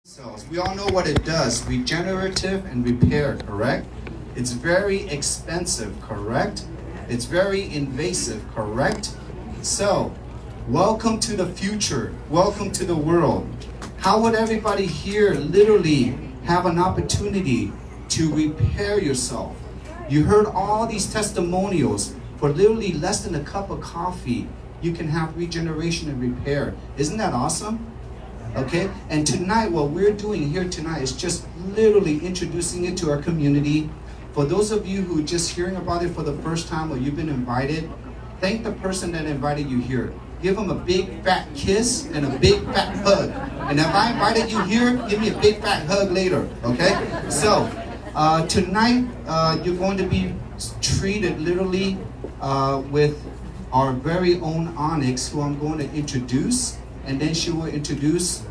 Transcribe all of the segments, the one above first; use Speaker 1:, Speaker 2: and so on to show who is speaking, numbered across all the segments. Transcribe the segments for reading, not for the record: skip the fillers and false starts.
Speaker 1: cells. We all know what it does. Regenerative and repair, correct? It's very expensive, correct? It's very invasive, correct? So, welcome to the future. Welcome to the world. How would everybody here literally have an opportunity to repair yourself? You heard all these testimonials. For literally less than a cup of coffee, you can have regeneration and repair. Isn't that awesome? Okay, and tonight, what we're doing here tonight is just literally introducing it to our community. For those of you who are just hearing about it for the first time or you've been invited, thank the person that invited you here. Give them a big fat kiss and a big fat hug. And if I invited you here, give me a big fat hug later, okay? So, tonight, you're going to be treated literally with our very own Onyx, who I'm going to introduce. And then she will introduce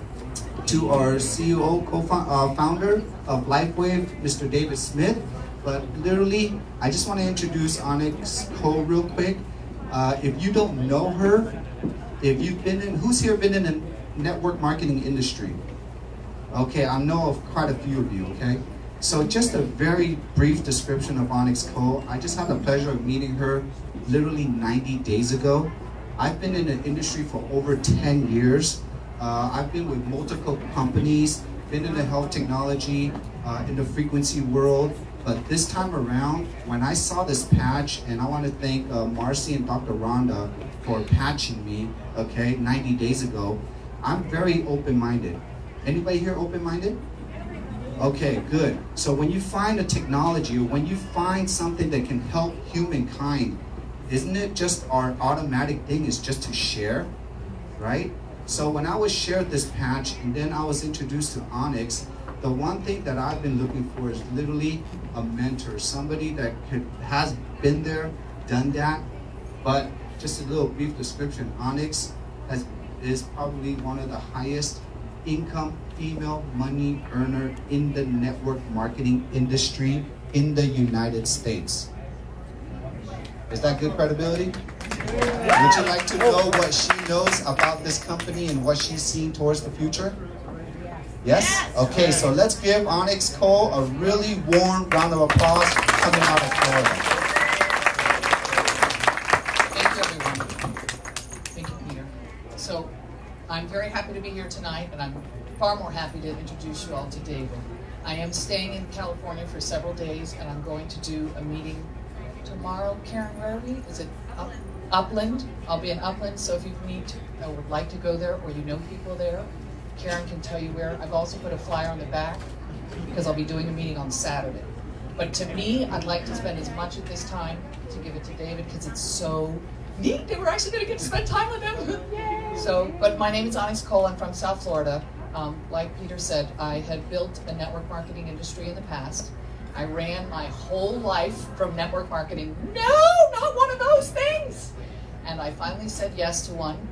Speaker 1: to our CEO, co-founder of LifeWave, Mr. David Schmidt. But literally, I just want to introduce Onyx Coale real quick. If you don't know her, if you've been in, who's here been in the network marketing industry? Okay, I know of quite a few of you, okay? So just a very brief description of Onyx Coale. I just had the pleasure of meeting her literally 90 days ago. I've been in the industry for over 10 years. I've been with multiple companies, been in the health technology, in the frequency world. But this time around, when I saw this patch, and I want to thank Marcy and Dr. Rhonda for patching me, okay, 90 days ago, I'm very open-minded. Anybody here open-minded? Okay, good. So when you find a technology, or when you find something that can help humankind, isn't it just our automatic thing is just to share, right? So when I was shared this patch and then I was introduced to Onyx, the one thing that I've been looking for is literally a mentor, somebody that has been there, done that. But just a little brief description, Onyx is probably one of the highest income female money earner in the network marketing industry in the United States. Is that good credibility? Would you like to know what she knows about this company and what she's seeing towards the future? Yes? Okay, so let's give Onyx Coale a really warm round of applause coming out of Florida.
Speaker 2: Thank you, everyone. Thank you, Peter. So, I'm very happy to be here tonight, and I'm far more happy to introduce you all to David. I am staying in California for several days, and I'm going to do a meeting tomorrow. Karen, where are we? Is it Upland? I'll be in Upland, so if you need to or would like to go there, or you know people there, Karen can tell you where. I've also put a flyer on the back because I'll be doing a meeting on Saturday. But to me, I'd like to spend as much of this time to give it to David because it's so neat that we're actually going to get to spend time with him. Yay! So, but my name is Onyx Coale. I'm from South Florida. Like Peter said, I had built a network marketing industry in the past. I ran my whole life from network marketing. No, not one of those things. And I finally said yes to one.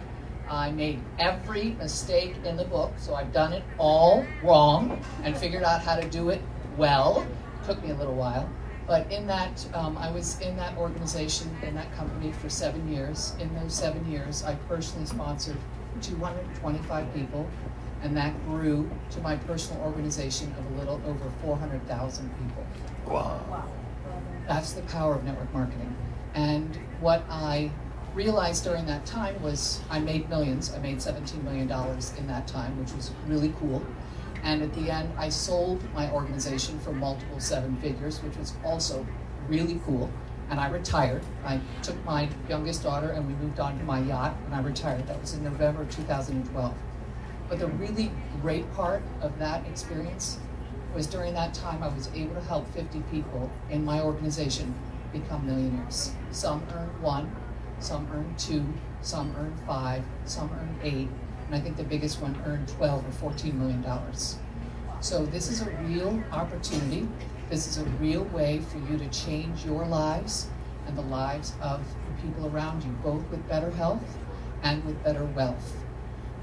Speaker 2: I made every mistake in the book, so I've done it all wrong and figured out how to do it well. It took me a little while. But in that, I was in that organization, in that company for 7 years. In those 7 years, I personally sponsored 225 people, and that grew to my personal organization of a little over 400,000 people.
Speaker 1: Wow.
Speaker 2: That's the power of network marketing. And what I realized during that time was I made millions. I made $17 million in that time, which was really cool. And at the end, I sold my organization for multiple 7 figures, which was also really cool. And I retired. I took my youngest daughter and we moved on to my yacht and I retired. That was in November 2012. But the really great part of that experience was during that time I was able to help 50 people in my organization become millionaires. Some earned 1, some earned 2, some earned 5, some earned 8, and I think the biggest one earned 12 or $14 million. So this is a real opportunity. This is a real way for you to change your lives and the lives of the people around you, both with better health and with better wealth.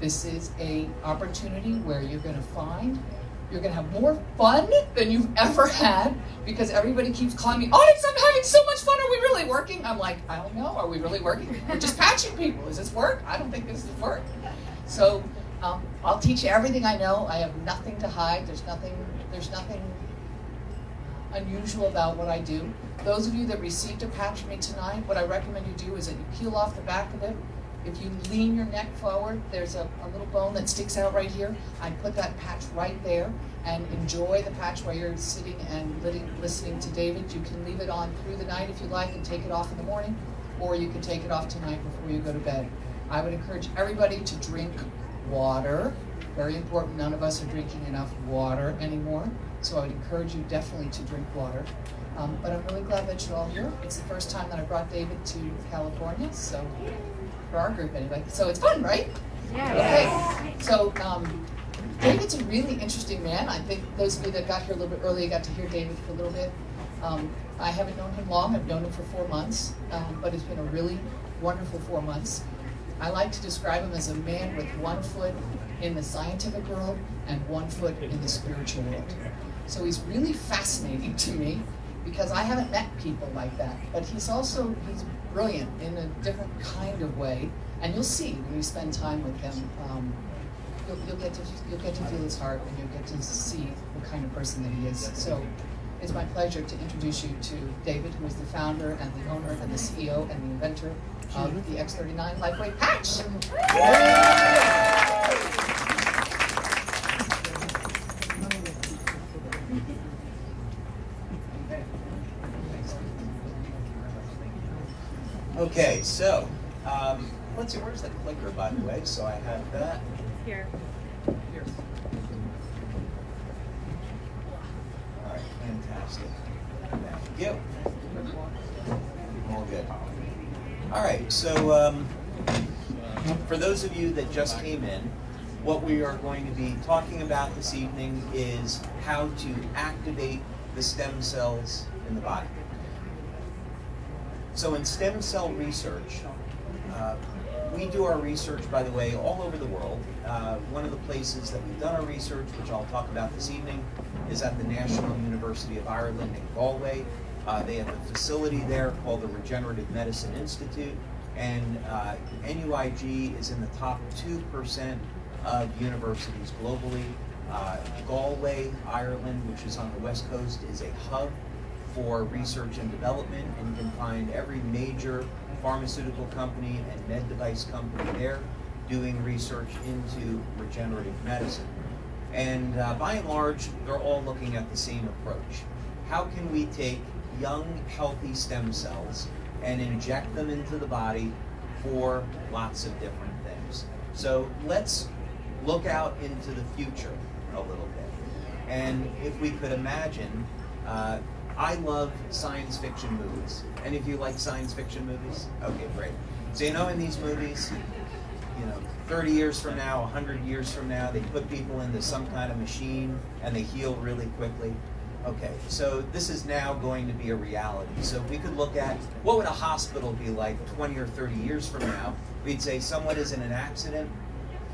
Speaker 2: This is an opportunity where you're going to have more fun than you've ever had because everybody keeps calling me, Onyx, I'm having so much fun. Are we really working? I'm like, I don't know. Are we really working? We're just patching people. Is this work? I don't think this is work. So I'll teach you everything I know. I have nothing to hide. There's nothing unusual about what I do. Those of you that received a patch from me tonight, what I recommend you do is that you peel off the back of it. If you lean your neck forward, there's a little bone that sticks out right here. I put that patch right there, and enjoy the patch while you're sitting and listening to David. You can leave it on through the night if you like and take it off in the morning, or you can take it off tonight before you go to bed. I would encourage everybody to drink water. Very important, none of us are drinking enough water anymore, so I would encourage you definitely to drink water. But I'm really glad that you're all here. It's the first time that I brought David to California, so for our group anyway. So it's fun, right? Yeah. Okay. So David's a really interesting man. I think those of you that got here a little bit early got to hear David for a little bit. I haven't known him long. I've known him for 4 months, but it's been a really wonderful 4 months. I like to describe him as a man with 1 foot in the scientific world and 1 foot in the spiritual world. So he's really fascinating to me because I haven't met people like that. But he's brilliant in a different kind of way, and you'll see when you spend time with him. You'll get to feel his heart, and you'll get to see what kind of person that he is. So it's my pleasure to introduce you to David, who is the founder and the owner and the CEO and the inventor of the X39 Lifeweight Patch.
Speaker 3: Okay, so let's see, where's the clicker, by the way? So I have that.
Speaker 4: Here.
Speaker 2: Here.
Speaker 3: All right, fantastic. Thank you. All good. All right, so for those of you that just came in, what we are going to be talking about this evening is how to activate the stem cells in the body. So in stem cell research, we do our research, by the way, all over the world. One of the places that we've done our research, which I'll talk about this evening, is at the National University of Ireland in Galway. They have a facility there called the Regenerative Medicine Institute, and NUIG is in the top 2% of universities globally. Galway, Ireland, which is on the West Coast, is a hub for research and development, and you can find every major pharmaceutical company and med device company there doing research into regenerative medicine. And by and large, they're all looking at the same approach. How can we take young, healthy stem cells and inject them into the body for lots of different things? So let's look out into the future a little bit. And if we could imagine, I love science fiction movies. Any of you like science fiction movies? Okay, great. So you know in these movies, 30 years from now, 100 years from now, they put people into some kind of machine and they heal really quickly. Okay, so this is now going to be a reality. So if we could look at what would a hospital be like 20 or 30 years from now, we'd say someone is in an accident,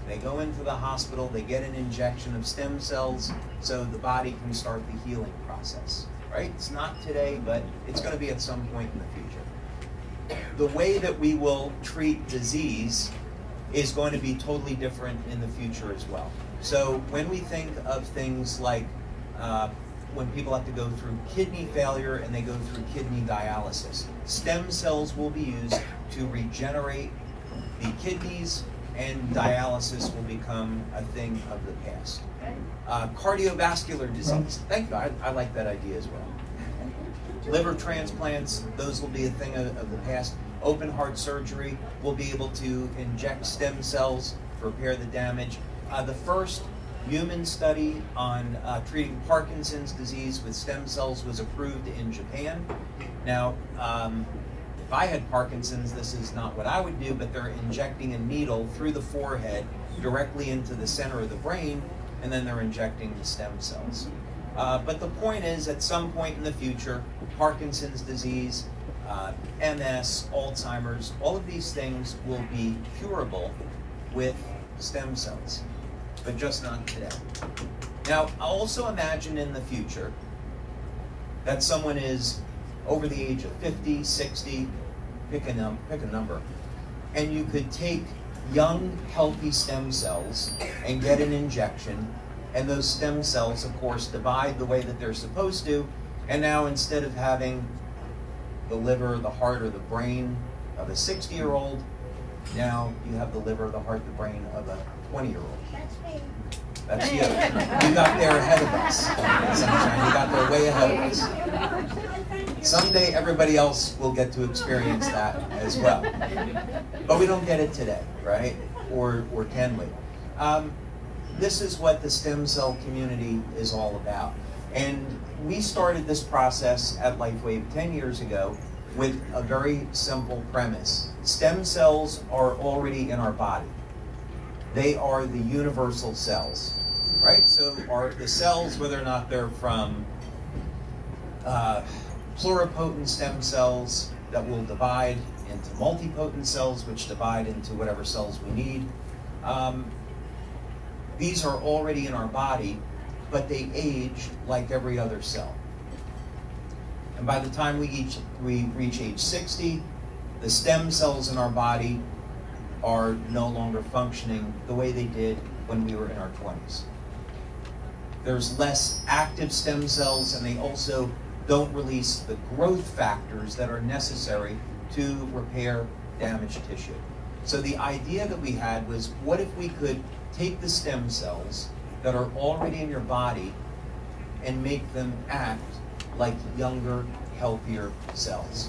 Speaker 3: they go into the hospital, they get an injection of stem cells so the body can start the healing process. Right? It's not today, but it's going to be at some point in the future. The way that we will treat disease is going to be totally different in the future as well. So when we think of things like when people have to go through kidney failure and they go through kidney dialysis, stem cells will be used to regenerate the kidneys, and dialysis will become a thing of the past. Cardiovascular disease, thank you, I like that idea as well. Liver transplants, those will be a thing of the past. Open heart surgery will be able to inject stem cells to repair the damage. The first human study on treating Parkinson's disease with stem cells was approved in Japan. Now, if I had Parkinson's, this is not what I would do, but they're injecting a needle through the forehead directly into the center of the brain, and then they're injecting the stem cells. But the point is, at some point in the future, Parkinson's disease, MS, Alzheimer's, all of these things will be curable with stem cells, but just not today. Now, also imagine in the future that someone is over the age of 50, 60, pick a number, and you could take young, healthy stem cells and get an injection, and those stem cells, of course, divide the way that they're supposed to, and now instead of having the liver, the heart, or the brain of a 60-year-old, now you have the liver, the heart, the brain of a 20-year-old. That's you. You got there ahead of us, Sunshine. You got there way ahead of us. Someday everybody else will get to experience that as well. But we don't get it today, right? Or can we? This is what the stem cell community is all about. And we started this process at LifeWave 10 years ago with a very simple premise. Stem cells are already in our body. They are the universal cells, right? So are the cells, whether or not they're from pluripotent stem cells that will divide into multipotent cells, which divide into whatever cells we need. These are already in our body, but they age like every other cell. And by the time we reach age 60, the stem cells in our body are no longer functioning the way they did when we were in our 20s. There's less active stem cells, and they also don't release the growth factors that are necessary to repair damaged tissue. So the idea that we had was, what if we could take the stem cells that are already in your body and make them act like younger, healthier cells?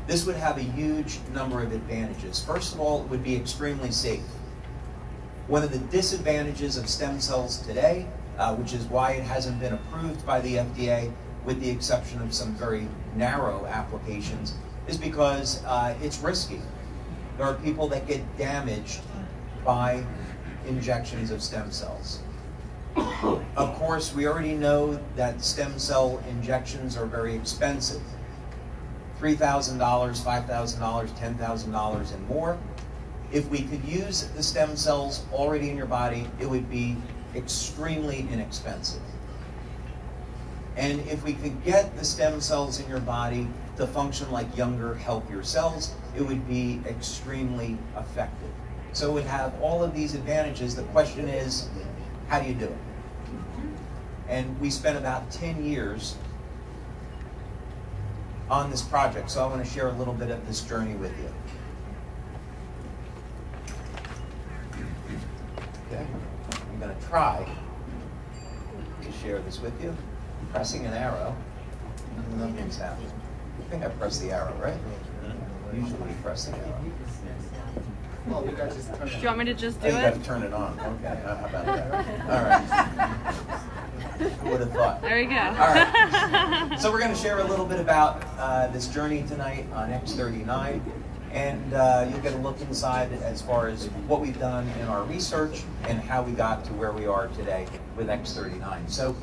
Speaker 3: This would have a huge number of advantages. First of all, it would be extremely safe. One of the disadvantages of stem cells today, which is why it hasn't been approved by the FDA, with the exception of some very narrow applications, is because it's risky. There are people that get damaged by injections of stem cells. Of course, we already know that stem cell injections are very expensive. $3,000, $5,000, $10,000 and more. If we could use the stem cells already in your body, it would be extremely inexpensive. And if we could get the stem cells in your body to function like younger, healthier cells, it would be extremely effective. So it would have all of these advantages. The question is, how do you do it? And we spent about 10 years on this project, so I want to share a little bit of this journey with you. Okay, I'm going to try to share this with you. Pressing an arrow, nothing's happening. I think I pressed the arrow, right? Usually you press the arrow.
Speaker 4: Well, you guys just turn it on. Do you want me to just do
Speaker 3: You
Speaker 4: it?
Speaker 3: got to turn it on. Okay, how about that? All right. Who would have thought?
Speaker 4: There you go.
Speaker 3: All right. So we're going to share a little bit about this journey tonight on X39, and you'll get a look inside as far as what we've done in our research and how we got to where we are today with X39. So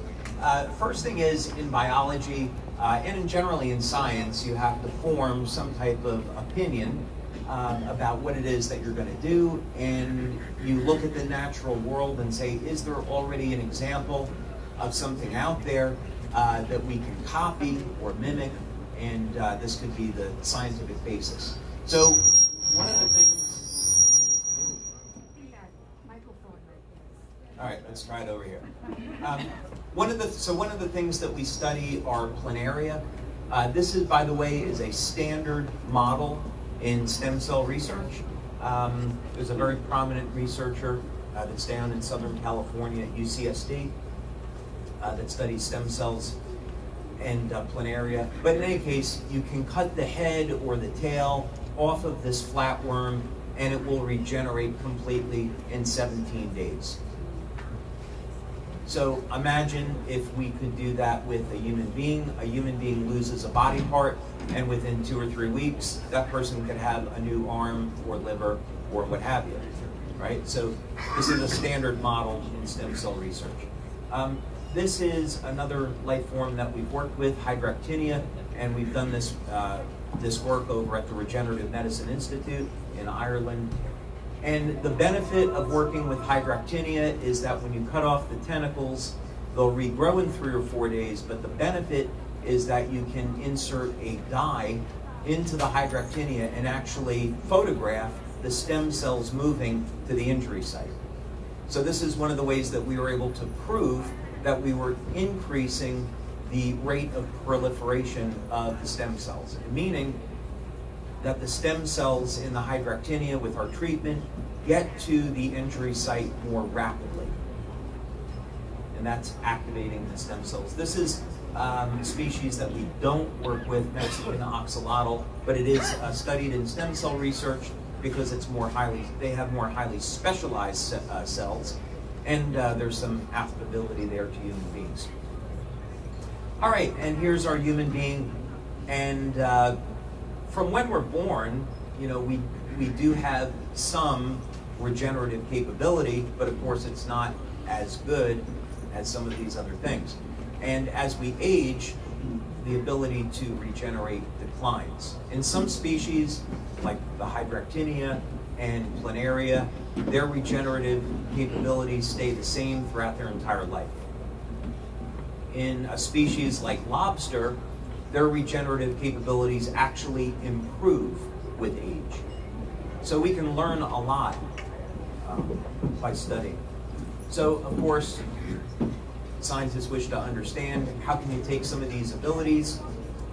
Speaker 3: first thing is, in biology and generally in science, you have to form some type of opinion about what it is that you're going to do, and you look at the natural world and say, is there already an example of something out there that we can copy or mimic, and this could be the scientific basis. So one of the things... All right, let's try it over here. One of the things that we study are planaria. This is, by the way, is a standard model in stem cell research. There's a very prominent researcher that's down in Southern California at UCSD that studies stem cells and planaria. But in any case, you can cut the head or the tail off of this flatworm and it will regenerate completely in 17 days. So imagine if we could do that with a human being. A human being loses a body part, and within 2 or 3 weeks, that person could have a new arm or liver or what have you, right? So this is a standard model in stem cell research. This is another life form that we've worked with, Hydractinia, and we've done this, this work over at the Regenerative Medicine Institute in Ireland. And the benefit of working with Hydractinia is that when you cut off the tentacles, they'll regrow in 3 or 4 days, but the benefit is that you can insert a dye into the Hydractinia and actually photograph the stem cells moving to the injury site. So this is one of the ways that we were able to prove that we were increasing the rate of proliferation of the stem cells, meaning that the stem cells in the hydractinia with our treatment get to the injury site more rapidly. And that's activating the stem cells. This is a species that we don't work with, Mexican oxalotl, but it is studied in stem cell research because they have more highly specialized cells, and there's some applicability there to human beings. All right, and here's our human being, and from when we're born, we do have some regenerative capability, but of course it's not as good as some of these other things. And as we age, the ability to regenerate declines. In some species, like the hydractinia and planaria, their regenerative capabilities stay the same throughout their entire life. In a species like lobster, their regenerative capabilities actually improve with age. So we can learn a lot by studying. So, of course, scientists wish to understand how can you take some of these abilities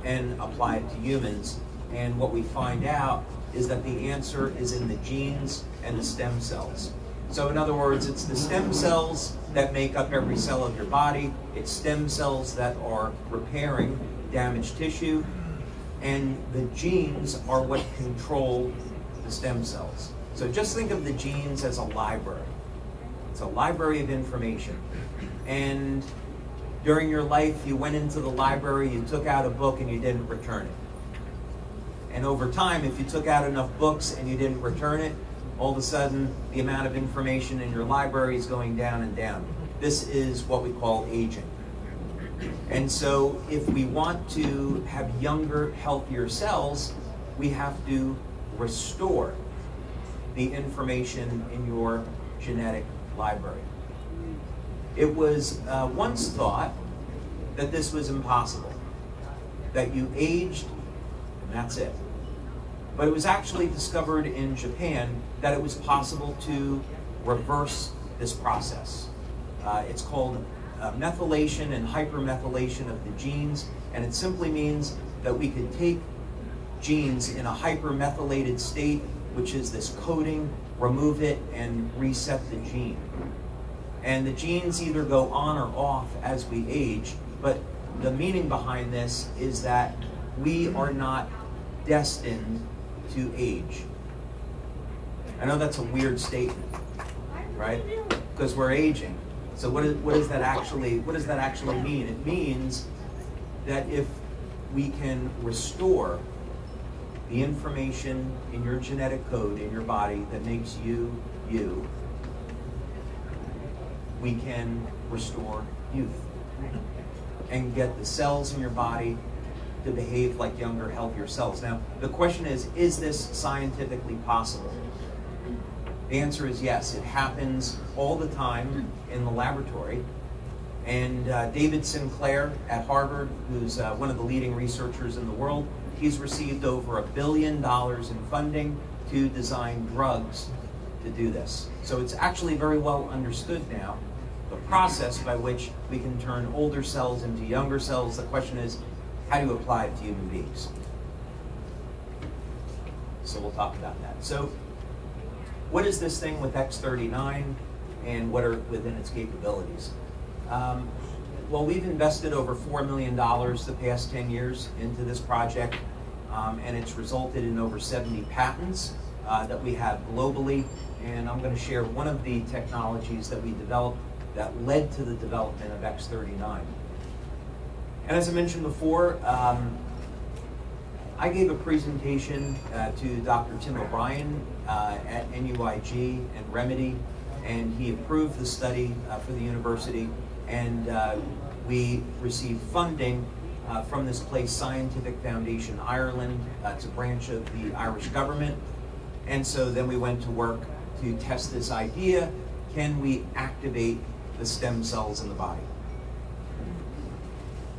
Speaker 3: and apply it to humans. And what we find out is that the answer is in the genes and the stem cells. So in other words, it's the stem cells that make up every cell of your body. It's stem cells that are repairing damaged tissue. And the genes are what control the stem cells. So just think of the genes as a library. It's a library of information. And during your life, you went into the library, you took out a book, and you didn't return it. And over time, if you took out enough books and you didn't return it, all of a sudden, the amount of information in your library is going down and down. This is what we call aging. And so if we want to have younger, healthier cells, we have to restore the information in your genetic library. It was once thought that this was impossible, that you aged and that's it. But it was actually discovered in Japan that it was possible to reverse this process. It's called methylation and hypermethylation of the genes, and it simply means that we could take genes in a hypermethylated state, which is this coding, remove it, and reset the gene. And the genes either go on or off as we age, but the meaning behind this is that we are not destined to age. I know that's a weird statement, right? Because we're aging. So what does that actually mean? It means that if we can restore the information in your genetic code in your body that makes you, you, we can restore youth and get the cells in your body to behave like younger, healthier cells. Now, the question is this scientifically possible? The answer is yes. It happens all the time in the laboratory. And David Sinclair at Harvard, who's one of the leading researchers in the world, he's received over $1 billion in funding to design drugs to do this. So it's actually very well understood now, the process by which we can turn older cells into younger cells. The question is, how do you apply it to human beings? So we'll talk about that. So what is this thing with X39 and what are within its capabilities? Well, we've invested over $4 million the past 10 years into this project, and it's resulted in over 70 patents that we have globally. And I'm going to share one of the technologies that we developed that led to the development of X39. And as I mentioned before, I gave a presentation to Dr. Tim O'Brien at NUIG and Remedy, and he approved the study for the university, and we received funding from this place, Scientific Foundation Ireland. It's a branch of the Irish government. And so then we went to work to test this idea. Can we activate the stem cells in the body?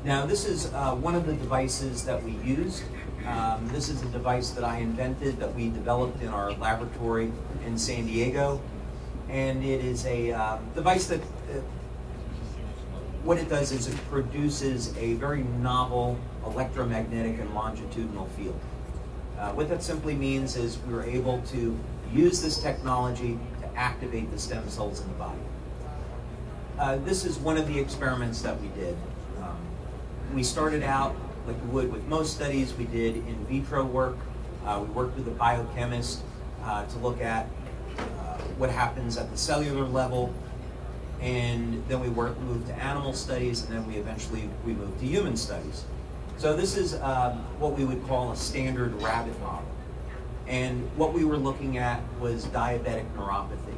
Speaker 3: Now, this is one of the devices that we used This is a device that I invented, that we developed in our laboratory in San Diego. And it is a device that, what it does is it produces a very novel electromagnetic and longitudinal field. What that simply means is we were able to use this technology to activate the stem cells in the body. This is one of the experiments that we did. We started out, like we would with most studies, we did in vitro work. We worked with a biochemist to look at what happens at the cellular level, and then we moved to animal studies, and then we moved to human studies. So this is what we would call a standard rabbit model. And what we were looking at was diabetic neuropathy.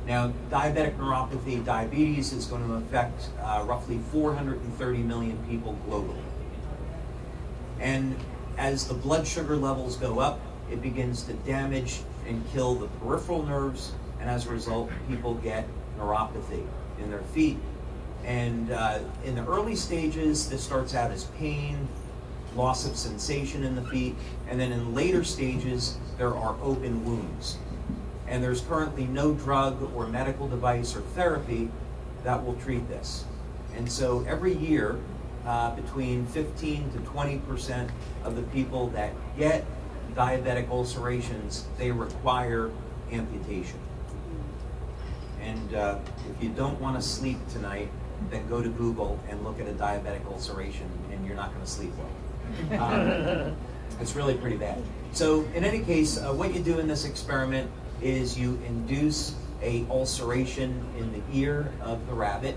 Speaker 3: Now, diabetic neuropathy, diabetes, is going to affect roughly 430 million people globally. And as the blood sugar levels go up, it begins to damage and kill the peripheral nerves, and as a result, people get neuropathy in their feet. And in the early stages, this starts out as pain, loss of sensation in the feet, and then in later stages, there are open wounds. And there's currently no drug or medical device or therapy that will treat this. And so every year, between 15 to 20% of the people that get diabetic ulcerations, they require amputation. And if you don't want to sleep tonight, then go to Google and look at a diabetic ulceration, and you're not going to sleep well. It's really pretty bad. So in any case, what you do in this experiment is you induce a ulceration in the ear of the rabbit,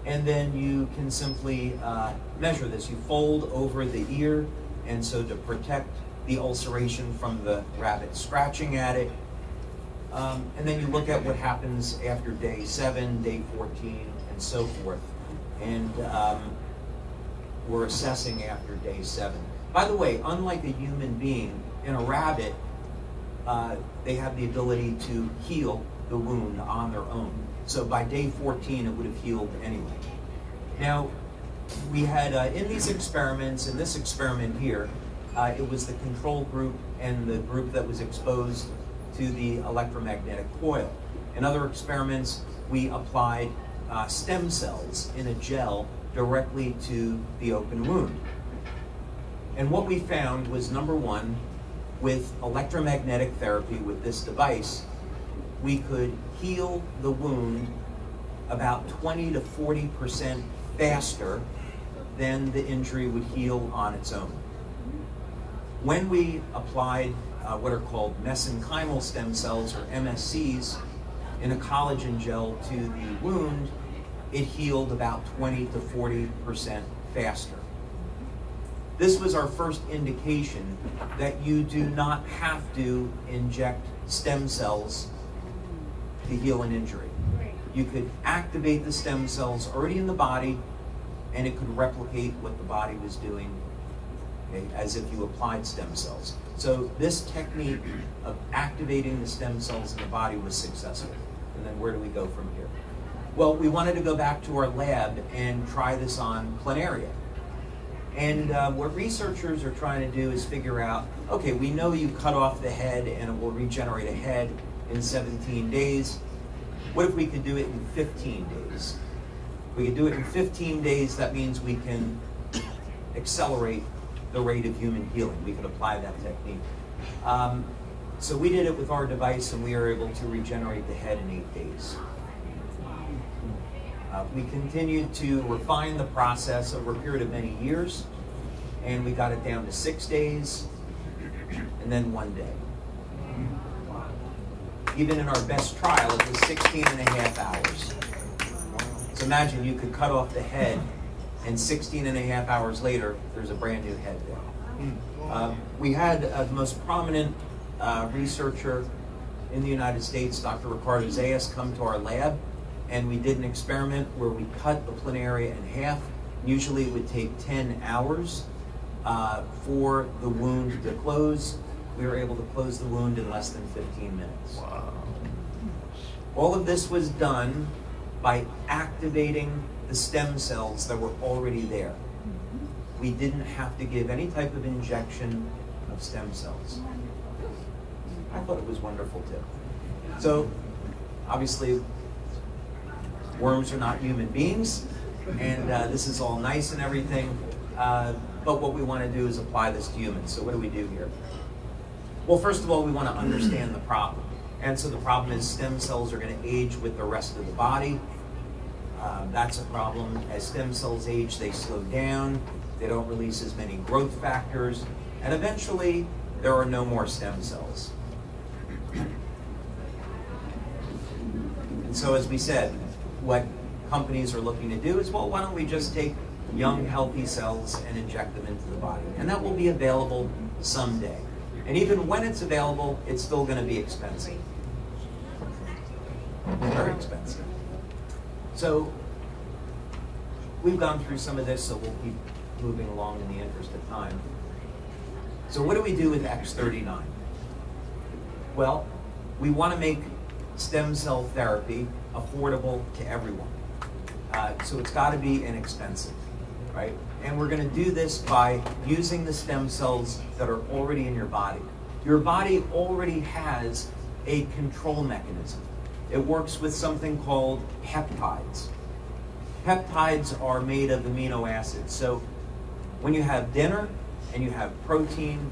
Speaker 3: and then you can simply measure this. You fold over the ear, and so to protect the ulceration from the rabbit scratching at it. And then you look at what happens after day 7, day 14, and so forth. And we're assessing after day 7. By the way, unlike a human being, in a rabbit, they have the ability to heal the wound on their own. So by day 14, it would have healed anyway. Now, we had, in these experiments, in this experiment here, it was the control group and the group that was exposed to the electromagnetic coil. In other experiments, we applied stem cells in a gel directly to the open wound. And what we found was, number one, with electromagnetic therapy with this device, we could heal the wound about 20 to 40% faster than the injury would heal on its own. When we applied what are called mesenchymal stem cells, or MSCs, in a collagen gel to the wound, it healed about 20 to 40% faster. This was our first indication that you do not have to inject stem cells to heal an injury. You could activate the stem cells already in the body, and it could replicate what the body was doing, okay, as if you applied stem cells. So this technique of activating the stem cells in the body was successful. And then where do we go from here? Well, we wanted to go back to our lab and try this on planaria. And what researchers are trying to do is figure out, okay, we know you cut off the head and it will regenerate a head in 17 days. What if we could do it in 15 days? If we could do it in 15 days, that means we can accelerate the rate of human healing. We could apply that technique. So we did it with our device, and we were able to regenerate the head in 8 days. We continued to refine the process over a period of many years, and we got it down to 6 days, and then 1 day. Even in our best trial, it was 16 and a half hours. So imagine you could cut off the head, and 16 and a half hours later, there's a brand new head there. We had the most prominent researcher in the United States, Dr. Ricardo Zayas, come to our lab, and we did an experiment where we cut the planaria in half. Usually it would take 10 hours for the wound to close. We were able to close the wound in less than 15 minutes. Wow. All of this was done by activating the stem cells that were already there. we didn't have to give any type of injection of stem cells. I thought it was wonderful too. So, obviously, worms are not human beings, and this is all nice and everything, but what we want to do is apply this to humans. So what do we do here? Well, first of all, we want to understand the problem. And so the problem is stem cells are going to age with the rest of the body. That's a problem. As stem cells age, they slow down. They don't release as many growth factors. And eventually, there are no more stem cells. And so as we said, what companies are looking to do is, well, why don't we just take young, healthy cells and inject them into the body? And that will be available someday. And even when it's available, it's still going to be expensive. Very expensive. So we've gone through some of this, so we'll keep moving along in the interest of time. So what do we do with X39? Well, we want to make stem cell therapy affordable to everyone. So it's got to be inexpensive, right? And we're going to do this by using the stem cells that are already in your body. Your body already has a control mechanism. It works with something called peptides. Peptides are made of amino acids. So when you have dinner and you have protein,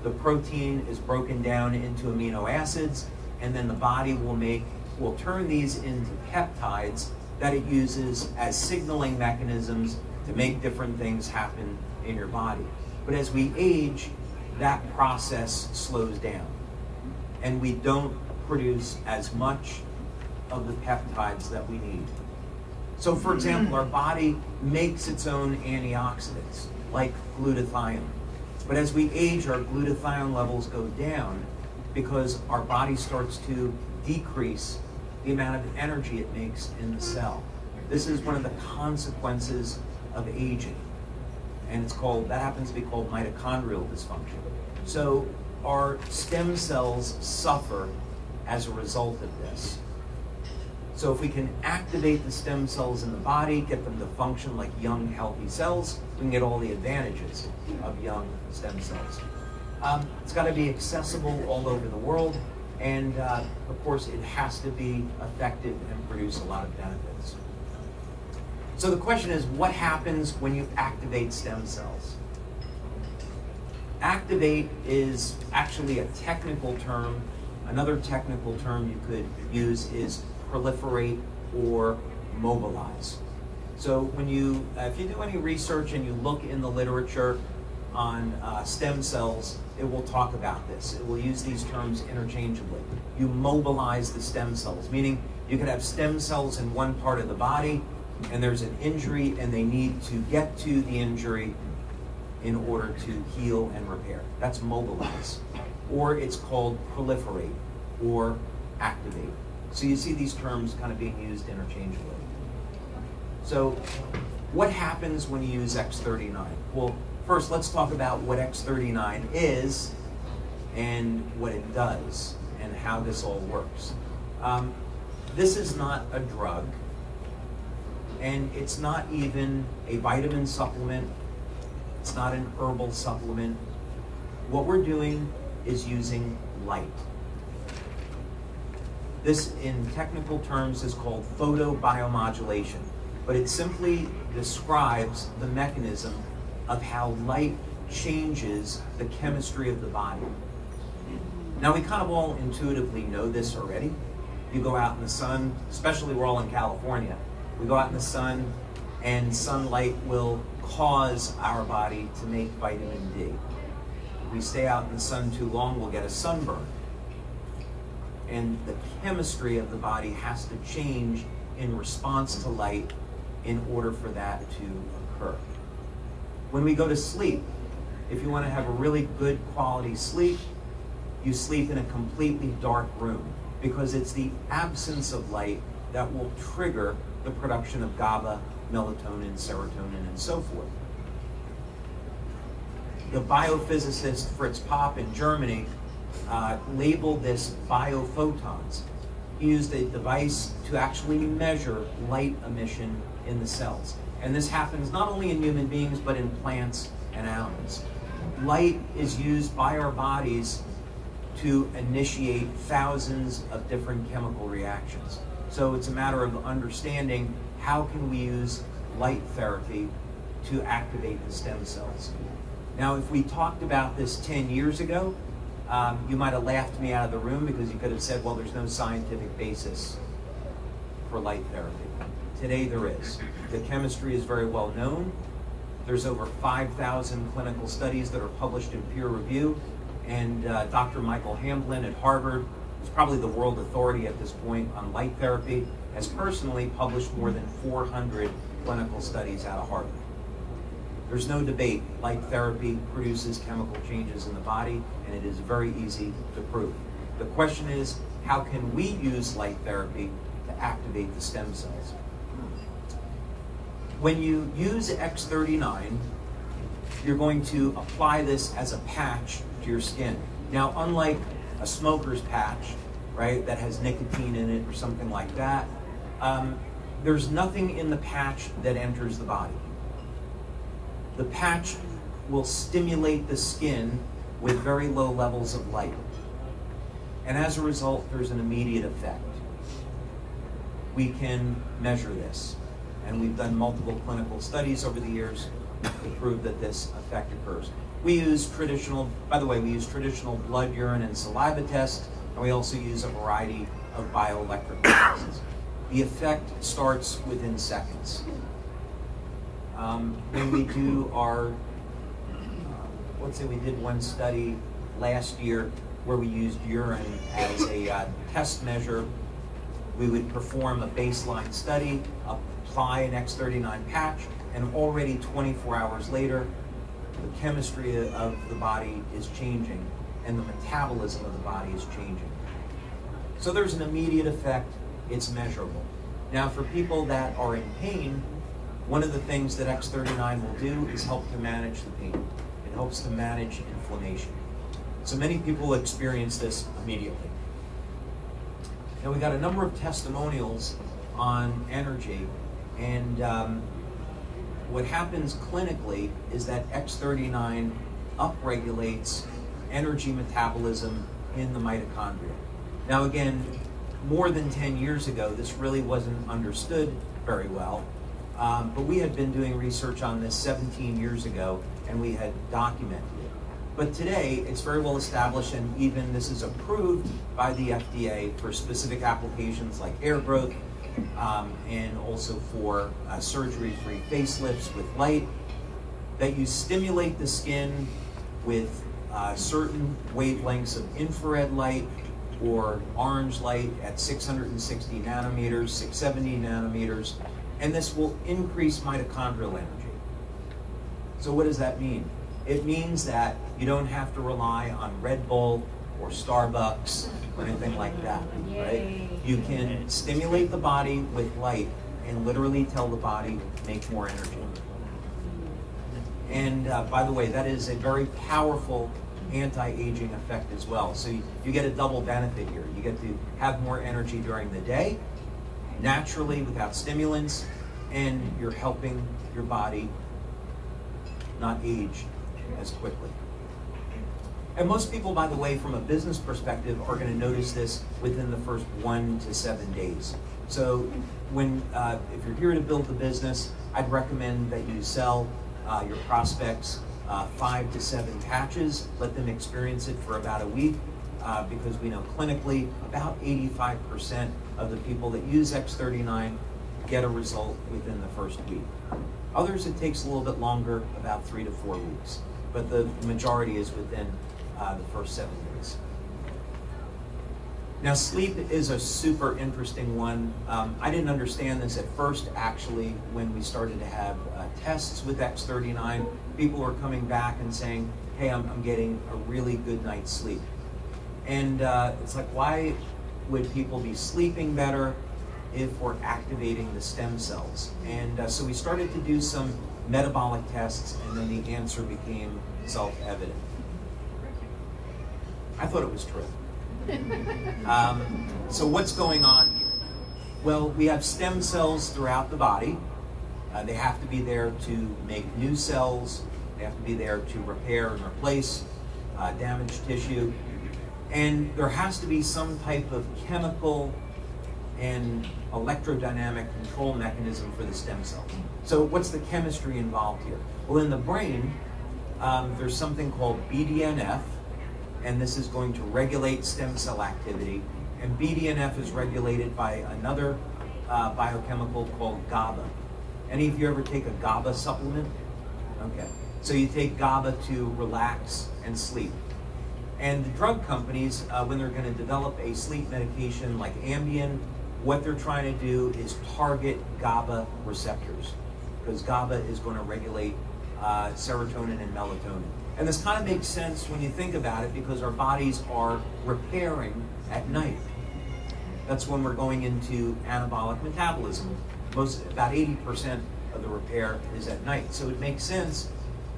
Speaker 3: the protein is broken down into amino acids, and then the body will turn these into peptides that it uses as signaling mechanisms to make different things happen in your body. But as we age, that process slows down, and we don't produce as much of the peptides that we need. So for example, our body makes its own antioxidants, like glutathione. But as we age, our glutathione levels go down because our body starts to decrease the amount of energy it makes in the cell. This is one of the consequences of aging. And that happens to be called mitochondrial dysfunction. So our stem cells suffer as a result of this. So if we can activate the stem cells in the body, get them to function like young, healthy cells, we can get all the advantages of young stem cells. It's got to be accessible all over the world, and of course it has to be effective and produce a lot of benefits. So the question is, what happens when you activate stem cells? Activate is actually a technical term. Another technical term you could use is proliferate or mobilize. So when if you do any research and you look in the literature on stem cells, it will talk about this. It will use these terms interchangeably. You mobilize the stem cells, meaning you could have stem cells in one part of the body and there's an injury and they need to get to the injury in order to heal and repair. That's mobilize. Or it's called proliferate or activate. So you see these terms kind of being used interchangeably. So what happens when you use X39? Well, first let's talk about what X39 is and what it does and how this all works. This is not a drug, and it's not even a vitamin supplement. It's not an herbal supplement. What we're doing is using light. This, in technical terms, is called photobiomodulation, but it simply describes the mechanism of how light changes the chemistry of the body. Now, we kind of all intuitively know this already. You go out in the sun, especially we're all in California, we go out in the sun and sunlight will cause our body to make vitamin D. If we stay out in the sun too long, we'll get a sunburn. And the chemistry of the body has to change in response to light in order for that to occur. When we go to sleep, if you want to have a really good quality sleep, you sleep in a completely dark room because it's the absence of light that will trigger the production of GABA, melatonin, serotonin, and so forth. The biophysicist Fritz Popp in Germany labeled this biophotons. He used a device to actually measure light emission in the cells. And this happens not only in human beings, but in plants and animals. Light is used by our bodies to initiate thousands of different chemical reactions. So it's a matter of understanding how can we use light therapy to activate the stem cells. Now, if we talked about this 10 years ago, you might have laughed me out of the room because you could have said, well, there's no scientific basis for light therapy. Today there is. The chemistry is very well known. There's over 5,000 clinical studies that are published in peer review. And Dr. Michael Hamblin at Harvard, who's probably the world authority at this point on light therapy, has personally published more than 400 clinical studies out of Harvard. There's no debate. Light therapy produces chemical changes in the body, and it is very easy to prove. The question is, how can we use light therapy to activate the stem cells? When you use X39, you're going to apply this as a patch to your skin. Now, unlike a smoker's patch, right, that has nicotine in it or something like that, there's nothing in the patch that enters the body. The patch will stimulate the skin with very low levels of light. And as a result, there's an immediate effect. We can measure this. And we've done multiple clinical studies over the years to prove that this effect occurs. We use traditional blood, urine, and saliva tests, and we also use a variety of bioelectrical tests. The effect starts within seconds. When we do our, let's say we did one study last year where we used urine as a test measure. We would perform a baseline study, apply an X39 patch, and already 24 hours later, the chemistry of the body is changing and the metabolism of the body is changing. So there's an immediate effect, it's measurable. Now for people that are in pain, one of the things that X39 will do is help to manage the pain. It helps to manage inflammation. So many people experience this immediately. Now we got a number of testimonials on energy, and what happens clinically is that X39 upregulates energy metabolism in the mitochondria. Now again, more than 10 years ago, this really wasn't understood very well, but we had been doing research on this 17 years ago, and we had documented it. But today, it's very well established, and even this is approved by the FDA for specific applications like hair growth, and also for surgery-free facelifts with light, that you stimulate the skin with certain wavelengths of infrared light or orange light at 660 nanometers, 670 nanometers, and this will increase mitochondrial energy. So what does that mean? It means that you don't have to rely on Red Bull or Starbucks or anything like that, right? You can stimulate the body with light and literally tell the body to make more energy. And by the way, that is a very powerful anti-aging effect as well. So you get a double benefit here. You get to have more energy during the day, naturally without stimulants, and you're helping your body not age as quickly. And most people, by the way, from a business perspective, are going to notice this within the first 1 to 7 days. So when, if you're here to build the business, I'd recommend that you sell your prospects 5 to 7 patches, let them experience it for about a week, because we know clinically about 85% of the people that use X39 get a result within the first week. Others, it takes a little bit longer, about 3 to 4 weeks, but the majority is within the first 7 days. Now, sleep is a super interesting one. I didn't understand this at first, actually, when we started to have tests with X39. People were coming back and saying, hey, I'm getting a really good night's sleep. And it's like, why would people be sleeping better if we're activating the stem cells? And so we started to do some metabolic tests, and then the answer became self-evident. I thought it was true. So what's going on here? Well, we have stem cells throughout the body, They have to be there to make new cells. They have to be there to repair and replace damaged tissue. And there has to be some type of chemical and electrodynamic control mechanism for the stem cell. So what's the chemistry involved here? Well, in the brain, there's something called BDNF, and this is going to regulate stem cell activity. And BDNF is regulated by another biochemical called GABA. Any of you ever take a GABA supplement? Okay. So you take GABA to relax and sleep. And the drug companies, when they're going to develop a sleep medication like Ambien, what they're trying to do is target GABA receptors, because GABA is going to regulate serotonin and melatonin. And this kind of makes sense when you think about it, because our bodies are repairing at night. That's when we're going into anabolic metabolism. About 80% of the repair is at night. So it makes sense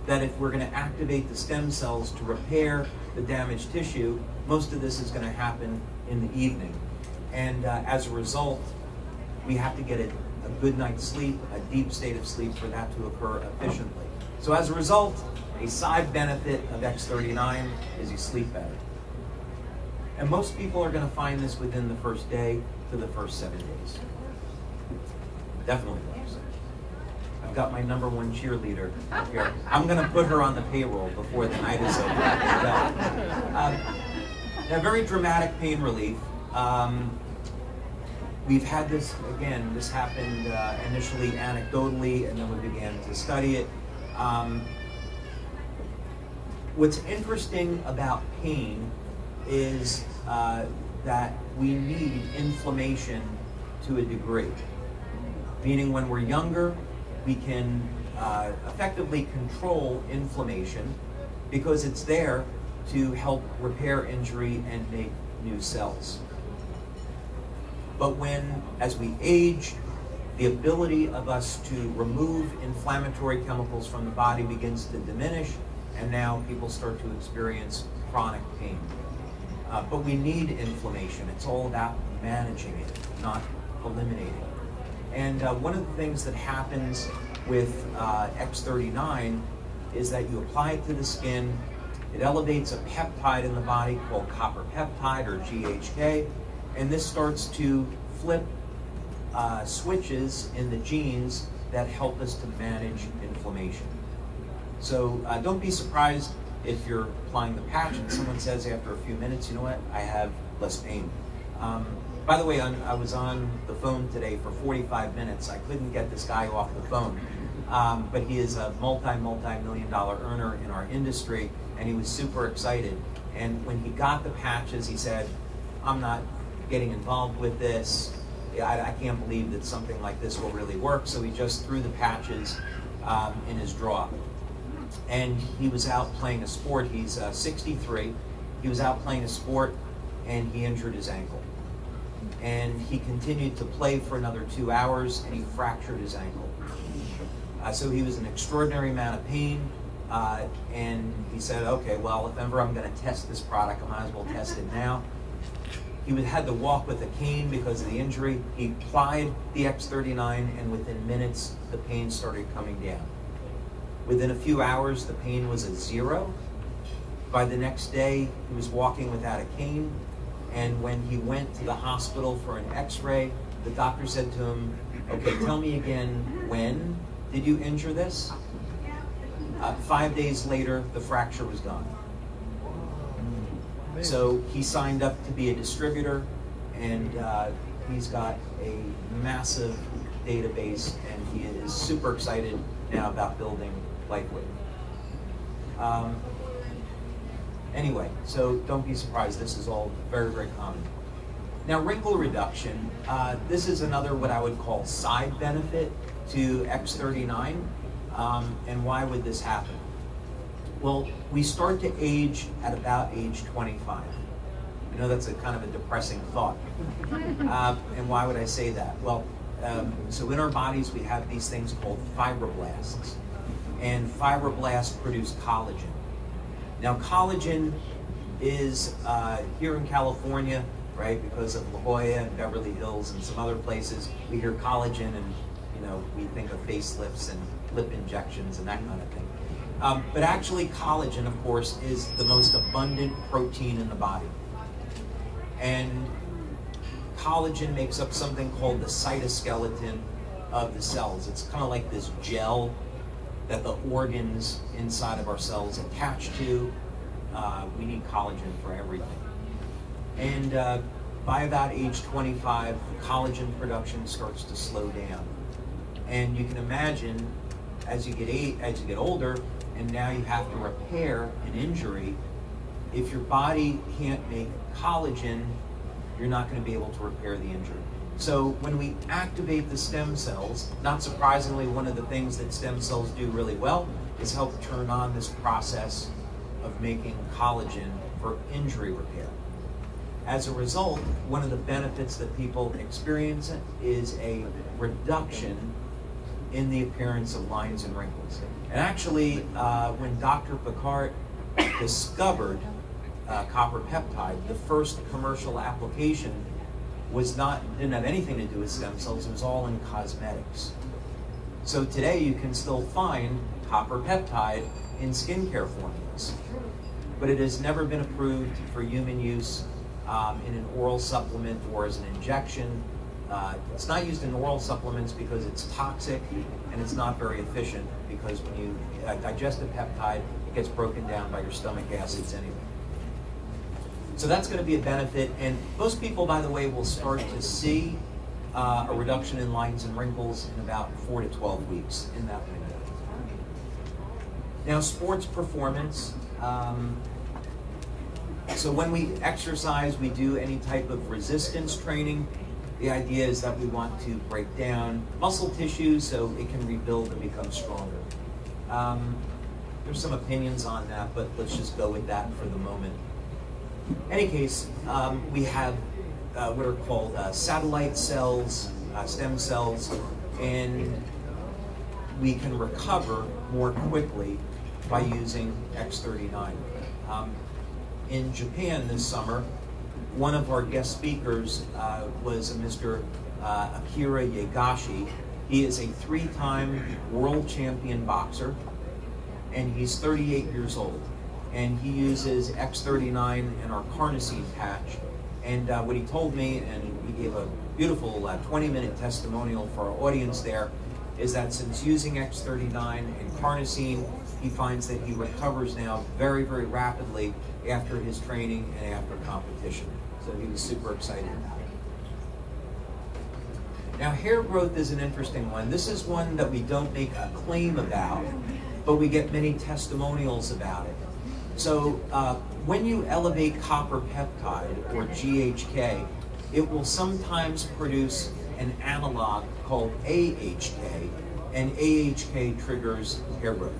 Speaker 3: that if we're going to activate the stem cells to repair the damaged tissue, most of this is going to happen in the evening. And as a result, we have to get a good night's sleep, a deep state of sleep, for that to occur efficiently. So as a result, a side benefit of X39 is you sleep better. And most people are going to find this within the first day to the first 7 days. Definitely works. I've got my #1 cheerleader up here. I'm going to put her on the payroll before the night is over. Now, very dramatic pain relief. We've had this, again, this happened initially anecdotally, and then we began to study it. What's interesting about pain is that we need inflammation to a degree. Meaning when we're younger, we can effectively control inflammation because it's there to help repair injury and make new cells. But as we age, the ability of us to remove inflammatory chemicals from the body begins to diminish, and now people start to experience chronic pain. But we need inflammation. It's all about managing it, not eliminating it. And one of the things that happens with X39 is that you apply it to the skin, it elevates a peptide in the body called copper peptide, or GHK, and this starts to flip switches in the genes that help us to manage inflammation. So don't be surprised if you're applying the patch and someone says after a few minutes, you know what, I have less pain. By the way, I was on the phone today for 45 minutes. I couldn't get this guy off the phone, but he is a multi-million-dollar earner in our industry, and he was super excited. And when he got the patches, he said, I'm not getting involved with this. I can't believe that something like this will really work. So he just threw the patches in his drawer. And he was out playing a sport. He's 63. He was out playing a sport, and he injured his ankle. And he continued to play for another 2 hours, and he fractured his ankle. So he was in extraordinary amount of pain, and he said, okay, well, if ever I'm going to test this product, I might as well test it now. He had to walk with a cane because of the injury. He applied the X39, and within minutes, the pain started coming down. Within a few hours, the pain was at 0. By the next day, he was walking without a cane. And when he went to the hospital for an x-ray, the doctor said to him, okay, tell me again, when did you injure this? 5 days later, the fracture was gone. So he signed up to be a distributor, and he's got a massive database, and he is super excited now about building Lightweight. Anyway, so don't be surprised. This is all very, very common. Now, wrinkle reduction, this is another what I would call side benefit to X39. And why would this happen? Well, we start to age at about age 25. I know that's a kind of a depressing thought. And why would I say that? Well, so in our bodies, we have these things called fibroblasts. And fibroblasts produce collagen. Now, collagen is here in California, right, because of La Jolla and Beverly Hills and some other places, we hear collagen, and we think of facelifts and lip injections and that kind of thing. But actually, collagen, of course, is the most abundant protein in the body. And collagen makes up something called the cytoskeleton of the cells. It's kind of like this gel that the organs inside of our cells attach to. We need collagen for everything. And by about age 25, collagen production starts to slow down. And you can imagine, as you get older, and now you have to repair an injury, if your body can't make collagen, you're not going to be able to repair the injury. So when we activate the stem cells, not surprisingly, one of the things that stem cells do really well is help turn on this process of making collagen for injury repair. As a result, one of the benefits that people experience is a reduction in the appearance of lines and wrinkles. And actually, when Dr. Picard discovered copper peptide, the first commercial application didn't have anything to do with stem cells. It was all in cosmetics. So today you can still find copper peptide in skincare formulas, but it has never been approved for human use in an oral supplement or as an injection. It's not used in oral supplements because it's toxic and it's not very efficient, because when you digest a peptide, it gets broken down by your stomach acids anyway. So that's going to be a benefit, and most people, by the way, will start to see a reduction in lines and wrinkles in about 4 to 12 weeks in that window. Now, sports performance. So when we exercise, we do any type of resistance training. The idea is that we want to break down muscle tissue so it can rebuild and become stronger. There's some opinions on that, but let's just go with that for the moment. In any case, we have what are called satellite cells, stem cells, and we can recover more quickly by using X39. In Japan this summer, one of our guest speakers was a Mr. Akira Yagashi. He is a 3-time world champion boxer, and he's 38 years old. And he uses X39 and our carnosine patch. And what he told me, and he gave a beautiful 20-minute testimonial for our audience there, is that since using X39 and carnosine, he finds that he recovers now very, very rapidly after his training and after competition. So he was super excited about it. Now, hair growth is an interesting one. This is one that we don't make a claim about, but we get many testimonials about it. So when you elevate copper peptide, or GHK, it will sometimes produce an analog called AHK, and AHK triggers hair growth.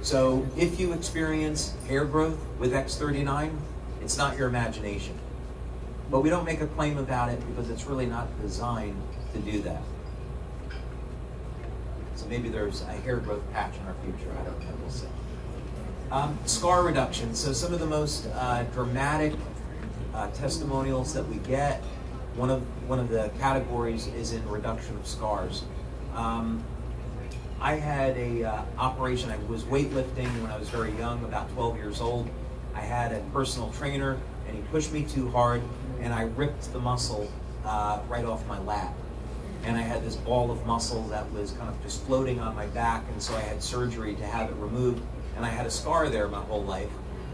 Speaker 3: So if you experience hair growth with X39, it's not your imagination. But we don't make a claim about it because it's really not designed to do that. So maybe there's a hair growth patch in our future, I don't know, we'll see. Scar reduction. So some of the most dramatic testimonials that we get, one of the categories is in reduction of scars. I had a operation. I was weightlifting when I was very young, about 12 years old. I had a personal trainer, and he pushed me too hard, and I ripped the muscle right off my lap. And I had this ball of muscle that was kind of just floating on my back, and so I had surgery to have it removed, and I had a scar there my whole life.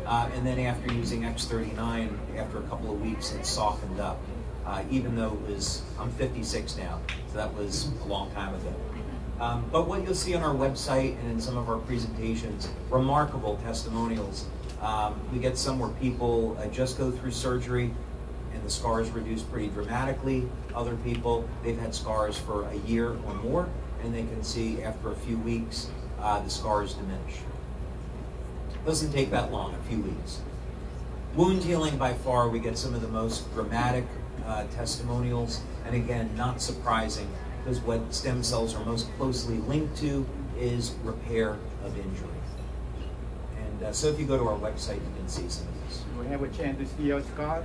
Speaker 3: And then after using X39, after a couple of weeks, it softened up. Even though I'm 56 now, so that was a long time ago. But what you'll see on our website and in some of our presentations, remarkable testimonials. We get some where people just go through surgery and the scars reduce pretty dramatically. Other people, they've had scars for a year or more, and they can see after a few weeks, the scars diminish. It doesn't take that long, a few weeks. Wound healing, by far, we get some of the most dramatic testimonials, and again, not surprising, because what stem cells are most closely linked to is repair of injury. And so if you go to our website, you can see some of this.
Speaker 5: Do we have a chance to see your scar?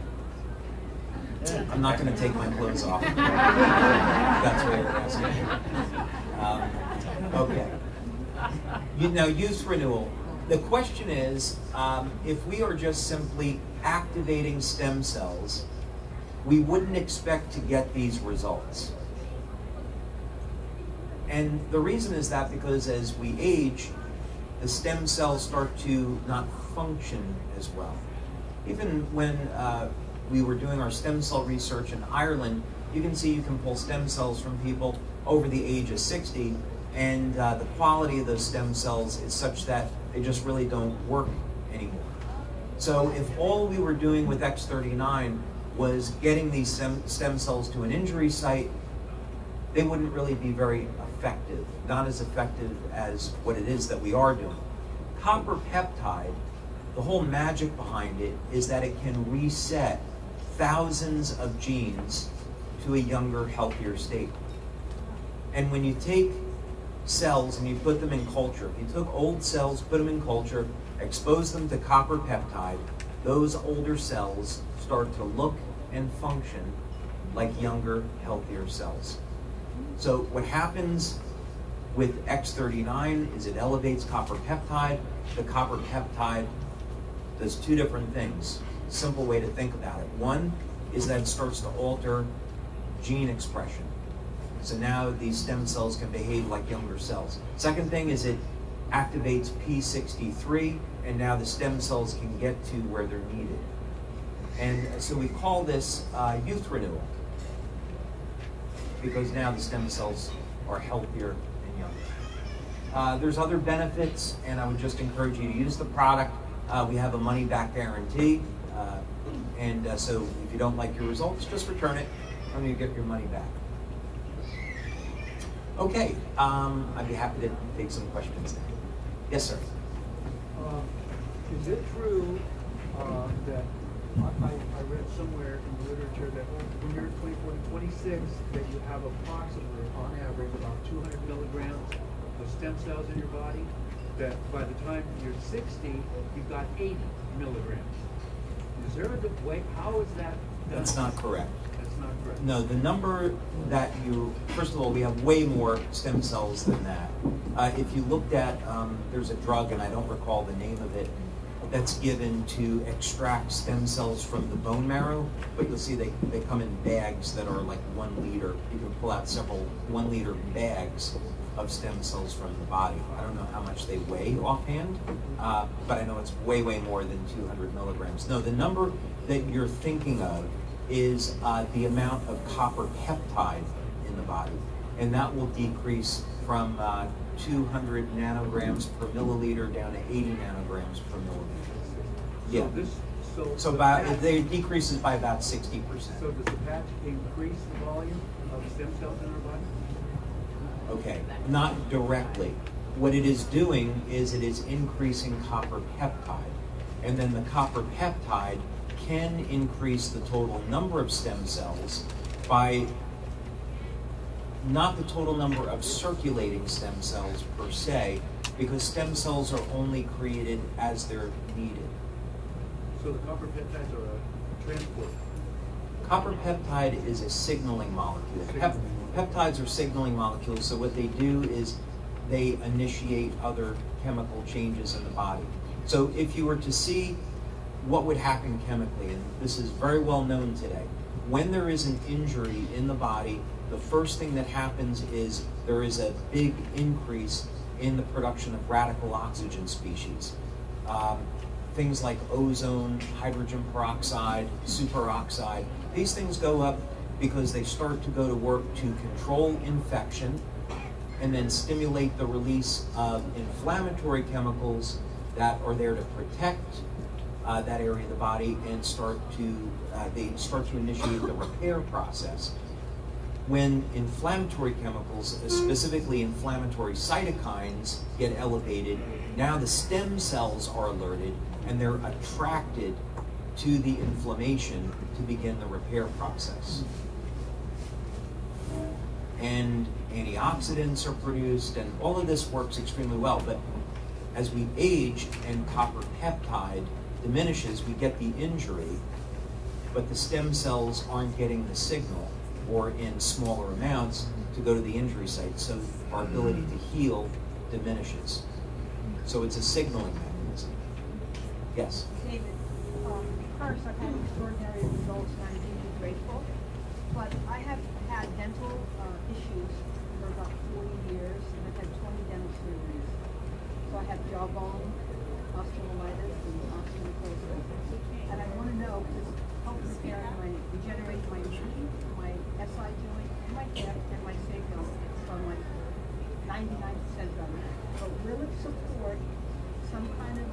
Speaker 3: I'm not going to take my clothes off. That's what you're asking. Okay. Now, youth renewal. The question is, if we are just simply activating stem cells, we wouldn't expect to get these results. And the reason is that because as we age, the stem cells start to not function as well. Even when we were doing our stem cell research in Ireland, you can see you can pull stem cells from people over the age of 60, and the quality of those stem cells is such that they just really don't work anymore. So if all we were doing with X39 was getting these stem cells to an injury site, they wouldn't really be very effective, not as effective as what it is that we are doing. Copper peptide, the whole magic behind it is that it can reset thousands of genes to a younger, healthier state. And when you take cells and you put them in culture, if you took old cells, put them in culture, expose them to copper peptide, those older cells start to look and function like younger, healthier cells. So what happens with X39 is it elevates copper peptide. The copper peptide does two different things. Simple way to think about it. One is that it starts to alter gene expression. So now these stem cells can behave like younger cells. Second thing is it activates P63, and now the stem cells can get to where they're needed. And so we call this youth renewal, because now the stem cells are healthier and younger. There's other benefits, and I would just encourage you to use the product. We have a money-back guarantee, so if you don't like your results, just return it, and you get your money back. Okay, I'd be happy to take some questions now. Yes, sir.
Speaker 5: Is it true that I read somewhere in the literature that when you're 24 to 26, that you have approximately, on average, about 200 milligrams of stem cells in your body, that by the time you're 60, you've got 80 milligrams. Is there a good way? How is that done?
Speaker 3: That's not correct.
Speaker 5: That's not correct.
Speaker 3: No, the number that first of all, we have way more stem cells than that. If you looked at, there's a drug, and I don't recall the name of it, that's given to extract stem cells from the bone marrow, but you'll see they come in bags that are like 1 liter. You can pull out several 1 liter bags of stem cells from the body. I don't know how much they weigh offhand, but I know it's way, way more than 200 milligrams. No, the number that you're thinking of is the amount of copper peptide in the body, and that will decrease from 200 nanograms per milliliter down to 80 nanograms per milliliter. Yeah. It decreases by about 60%.
Speaker 5: So does the patch increase the volume of stem cells in our body?
Speaker 3: Okay, not directly. What it is doing is it is increasing copper peptide, and then the copper peptide can increase the total number of stem cells by not the total number of circulating stem cells per se, because stem cells are only created as they're needed.
Speaker 5: So the copper peptides are a transport.
Speaker 3: Copper peptide is a signaling molecule. Peptides are signaling molecules, so what they do is they initiate other chemical changes in the body. So if you were to see what would happen chemically, and this is very well known today, when there is an injury in the body, the first thing that happens is there is a big increase in the production of radical oxygen species. Things like ozone, hydrogen peroxide, superoxide, these things go up because they start to go to work to control infection and then stimulate the release of inflammatory chemicals that are there to protect that area of the body, and they start to initiate the repair process. When inflammatory chemicals, specifically inflammatory cytokines, get elevated, now the stem cells are alerted and they're attracted to the inflammation to begin the repair process. And antioxidants are produced, and all of this works extremely well. But as we age and copper peptide diminishes, we get the injury, but the stem cells aren't getting the signal, or in smaller amounts, to go to the injury site. So our ability to heal diminishes. So it's a signaling mechanism. Yes?
Speaker 6: David, first, I've had extraordinary results and I'm deeply grateful. But I have had dental issues for about 40 years and I've had 20 dental surgeries. So I have jawbone, osteomyelitis, and osteoporosis. And I want to know, because it's helping repair regenerate my knee, my SI joint, and my hip, and my sacrum. So I'm like 99% done. But will it support some kind of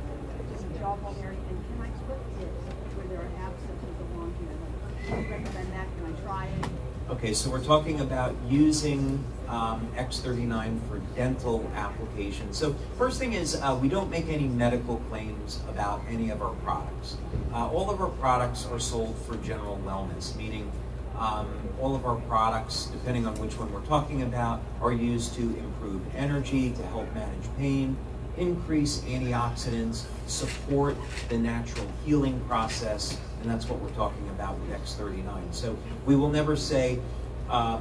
Speaker 6: jawbone area, and can I put it where there are abscesses along here? Like, do you recommend that? Can I try it?
Speaker 3: Okay, so we're talking about using X39 for dental applications. So first thing is we don't make any medical claims about any of our products. All of our products are sold for general wellness, meaning all of our products, depending on which one we're talking about, are used to improve energy, to help manage pain, increase antioxidants, support the natural healing process, and that's what we're talking about with X39. So we will never say, I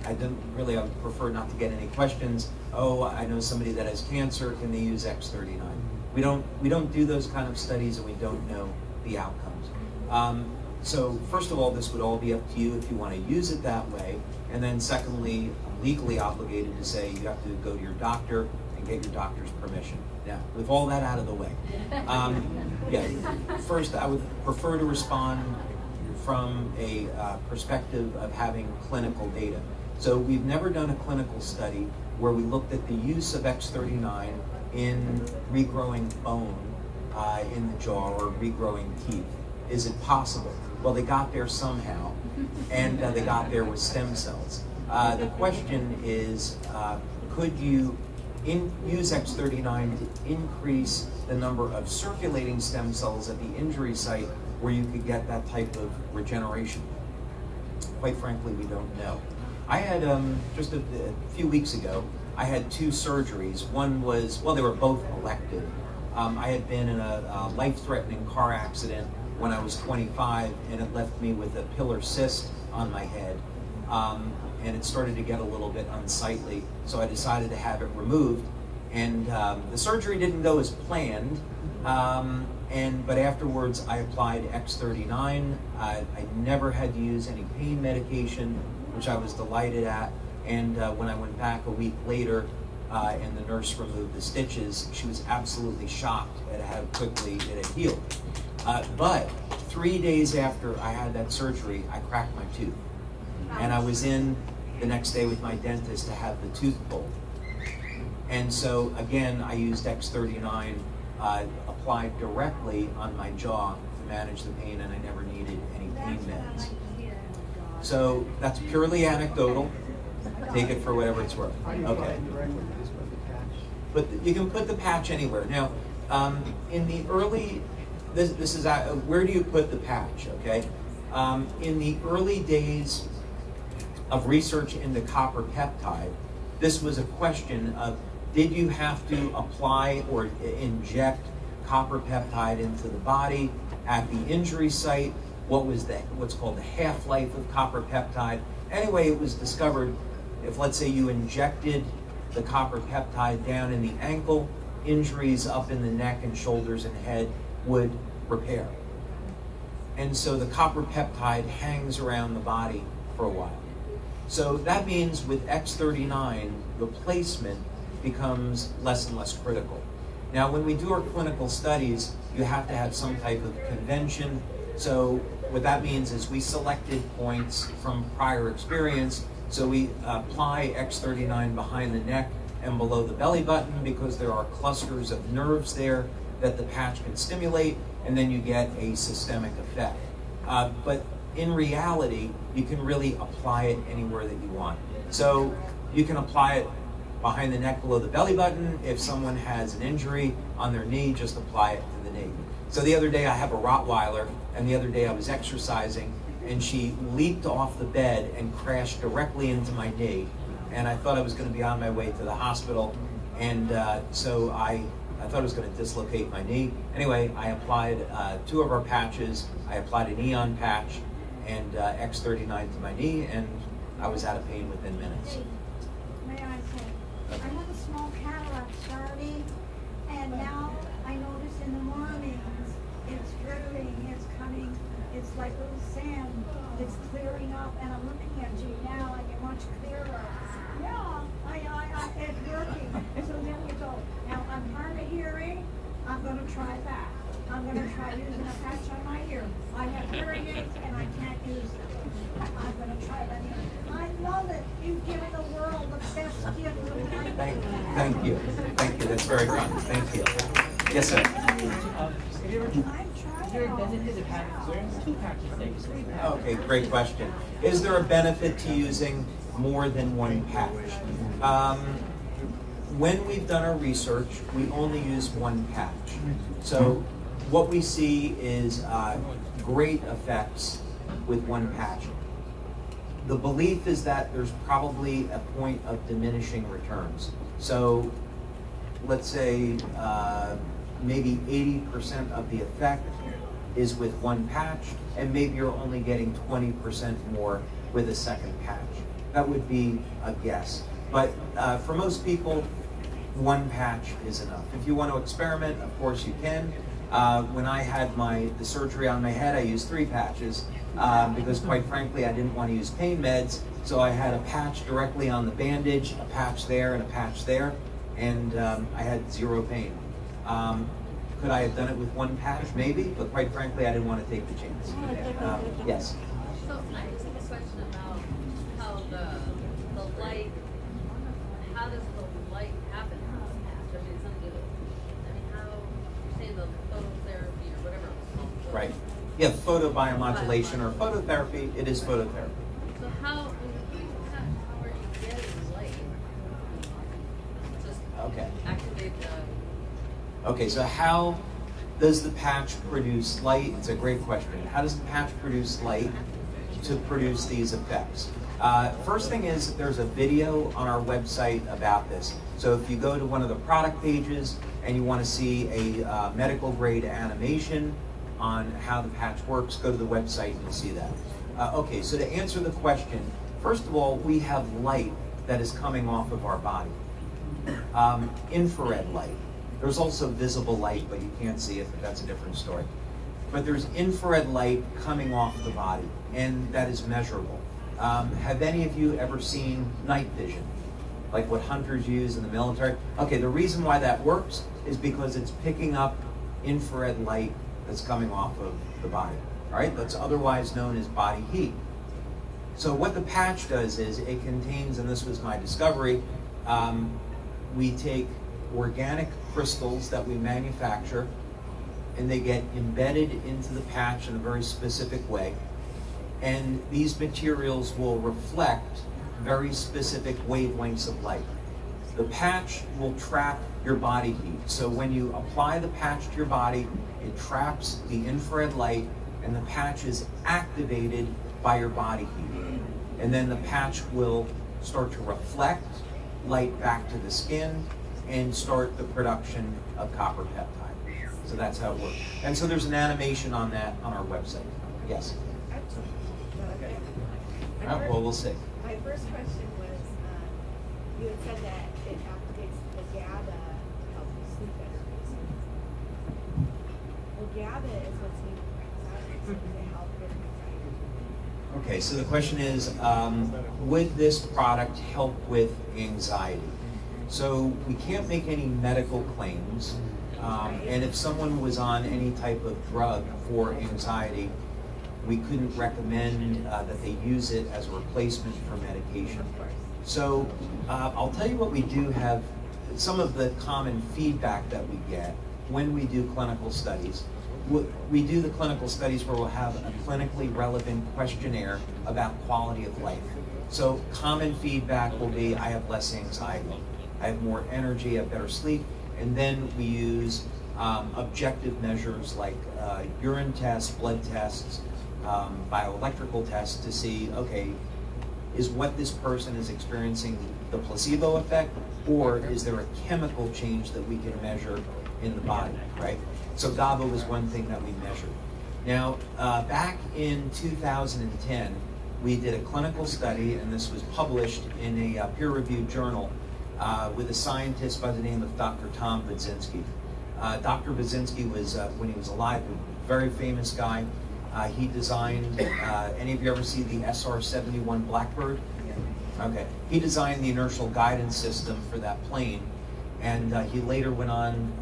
Speaker 3: would prefer not to get any questions, oh, I know somebody that has cancer, can they use X39? We don't do those kind of studies, and we don't know the outcomes. So first of all, this would all be up to you if you want to use it that way. And then secondly, I'm legally obligated to say you have to go to your doctor and get your doctor's permission. Now, with all that out of the way, first I would prefer to respond from a perspective of having clinical data. So we've never done a clinical study where we looked at the use of X39 in regrowing bone in the jaw or regrowing teeth. Is it possible? Well, they got there somehow, and they got there with stem cells. The question is, could you use X39 to increase the number of circulating stem cells at the injury site where you could get that type of regeneration? Quite frankly, we don't know. I had, just a few weeks ago, I had 2 surgeries. One was, well, they were both elective. I had been in a life-threatening car accident when I was 25, and it left me with a pillar cyst on my head. And it started to get a little bit unsightly, so I decided to have it removed. And the surgery didn't go as planned, but afterwards I applied X39. I never had to use any pain medication, which I was delighted at. And when I went back a week later, and the nurse removed the stitches, she was absolutely shocked at how quickly it had healed. But 3 days after I had that surgery, I cracked my tooth. And I was in the next day with my dentist to have the tooth pulled. And so again, I used X39 applied directly on my jaw to manage the pain, and I never needed any pain meds. So that's purely anecdotal. Take it for whatever it's worth. Okay. But you can put the patch anywhere. Now, in the early, this is where do you put the patch? Okay, in the early days of research into copper peptide, this was a question of, did you have to apply or inject copper peptide into the body at the injury site? What was what's called the half-life of copper peptide? Anyway, it was discovered if, let's say, you injected the copper peptide down in the ankle, injuries up in the neck and shoulders and head would repair. And so the copper peptide hangs around the body for a while. So that means with X39, replacement becomes less and less critical. Now, when we do our clinical studies, you have to have some type of convention. So what that means is we selected points from prior experience. So we apply X39 behind the neck and below the belly button because there are clusters of nerves there that the patch can stimulate, and then you get a systemic effect. But in reality, you can really apply it anywhere that you want. So you can apply it behind the neck below the belly button. If someone has an injury on their knee, just apply it to the knee. So the other day I have a Rottweiler, and the other day I was exercising, and she leaped off the bed and crashed directly into my knee. And I thought I was going to be on my way to the hospital. And so I I thought it was going to dislocate my knee. Anyway, I applied 2 of our patches. I applied an Eon patch and X39 to my knee, and I was out of pain within minutes.
Speaker 7: May I say, I have a small Cadillac Charlie, and now I notice in the mornings it's dripping, it's coming, it's like little sand, it's clearing up, and I'm looking at you now, and you're much clearer. Yeah, it's working. So then we go, now I'm hard of hearing, I'm gonna try that. I'm gonna try using a patch on my ear. I have hearing aids and I can't use them. I'm gonna try that. I love it. You've given the world the best gift of life.
Speaker 3: Thank you. Thank you. That's very kind. Thank you. Yes, sir.
Speaker 7: I'm trying.
Speaker 3: Okay, great question. Is there a benefit to using more than one patch? When we've done our research, we only use one patch. So what we see is great effects with one patch. The belief is that there's probably a point of diminishing returns. So let's say maybe 80% of the effect is with one patch, and maybe you're only getting 20% more with a second patch. That would be a guess. But for most people, one patch is enough. If you want to experiment, of course you can. When I had the surgery on my head, I used 3 patches because quite frankly, I didn't want to use pain meds. So I had a patch directly on the bandage, a patch there and a patch there, and I had 0 pain. Could I have done it with one patch? Maybe, but quite frankly, I didn't want to take the chance. Yes?
Speaker 4: So I just have a question about how the light, how does the light happen? Especially something, I mean, how, say the phototherapy or whatever it's called.
Speaker 3: Right. Yeah, photobiomodulation or phototherapy, it is phototherapy.
Speaker 4: So how are you getting light? Just
Speaker 3: Okay.
Speaker 4: activate the...
Speaker 3: Okay, so how does the patch produce light? It's a great question. How does the patch produce light to produce these effects? First thing is there's a video on our website about this. So if you go to one of the product pages and you want to see a medical grade animation on how the patch works, go to the website and you'll see that. Okay, so to answer the question, first of all, we have light that is coming off of our body. Infrared light. There's also visible light, but you can't see it, but that's a different story. But there's infrared light coming off the body, and that is measurable. Have any of you ever seen night vision? Like what hunters use in the military? Okay, the reason why that works is because it's picking up infrared light that's coming off of the body, all right? That's otherwise known as body heat. So what the patch does is it contains, and this was my discovery, we take organic crystals that we manufacture, and they get embedded into the patch in a very specific way. And these materials will reflect very specific wavelengths of light. The patch will trap your body heat. So when you apply the patch to your body, it traps the infrared light, and the patch is activated by your body heat. And then the patch will start to reflect light back to the skin and start the production of copper peptide. So that's how it works. And so there's an animation on that on our website. Yes? Well, we'll see.
Speaker 8: My first question was, you had said that it activates the GABA to help you sleep better. Well, GABA is what's needed for anxiety, so does it help with anxiety?
Speaker 3: Okay, so the question is, would this product help with anxiety? So we can't make any medical claims, and if someone was on any type of drug for anxiety, we couldn't recommend that they use it as a replacement for medication. So I'll tell you what we do have, some of the common feedback that we get when we do clinical studies. We do the clinical studies where we'll have a clinically relevant questionnaire about quality of life. So common feedback will be, I have less anxiety, I have more energy, I have better sleep, and then we use objective measures like urine tests, blood tests, bioelectrical tests to see, okay, is what this person is experiencing, the placebo effect, or is there a chemical change that we can measure in the body, right? So GABA was one thing that we measured. Now, back in 2010, we did a clinical study, and this was published in a peer-reviewed journal with a scientist by the name of Dr. Tom Budzinski. Dr. Budzinski was, when he was alive, a very famous guy. He designed, any of you ever see the SR-71 Blackbird? Okay. He designed the inertial guidance system for that plane, and he later went on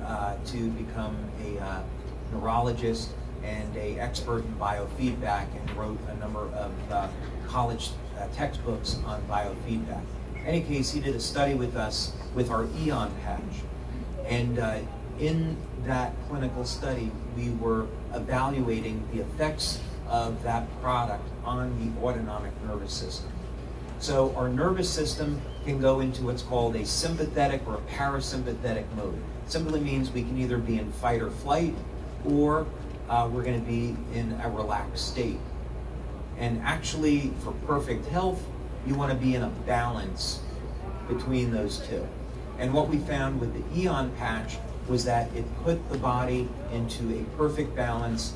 Speaker 3: to become a neurologist and an expert in biofeedback, and wrote a number of college textbooks on biofeedback. In any case, he did a study with us with our Eon patch, and in that clinical study, we were evaluating the effects of that product on the autonomic nervous system. So our nervous system can go into what's called a sympathetic or a parasympathetic mode. Simply means we can either be in fight or flight, or we're going to be in a relaxed state. And actually, for perfect health, you want to be in a balance between those two. And what we found with the Eon patch was that it put the body into a perfect balance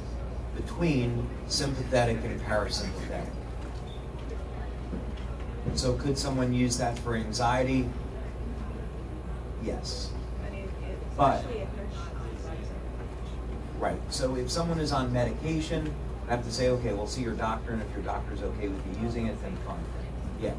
Speaker 3: between sympathetic and parasympathetic. So could someone use that for anxiety? Yes. But, right, so if someone is on medication, I have to say, okay, we'll see your doctor, and if your doctor's okay with you using it, then fine. Yeah,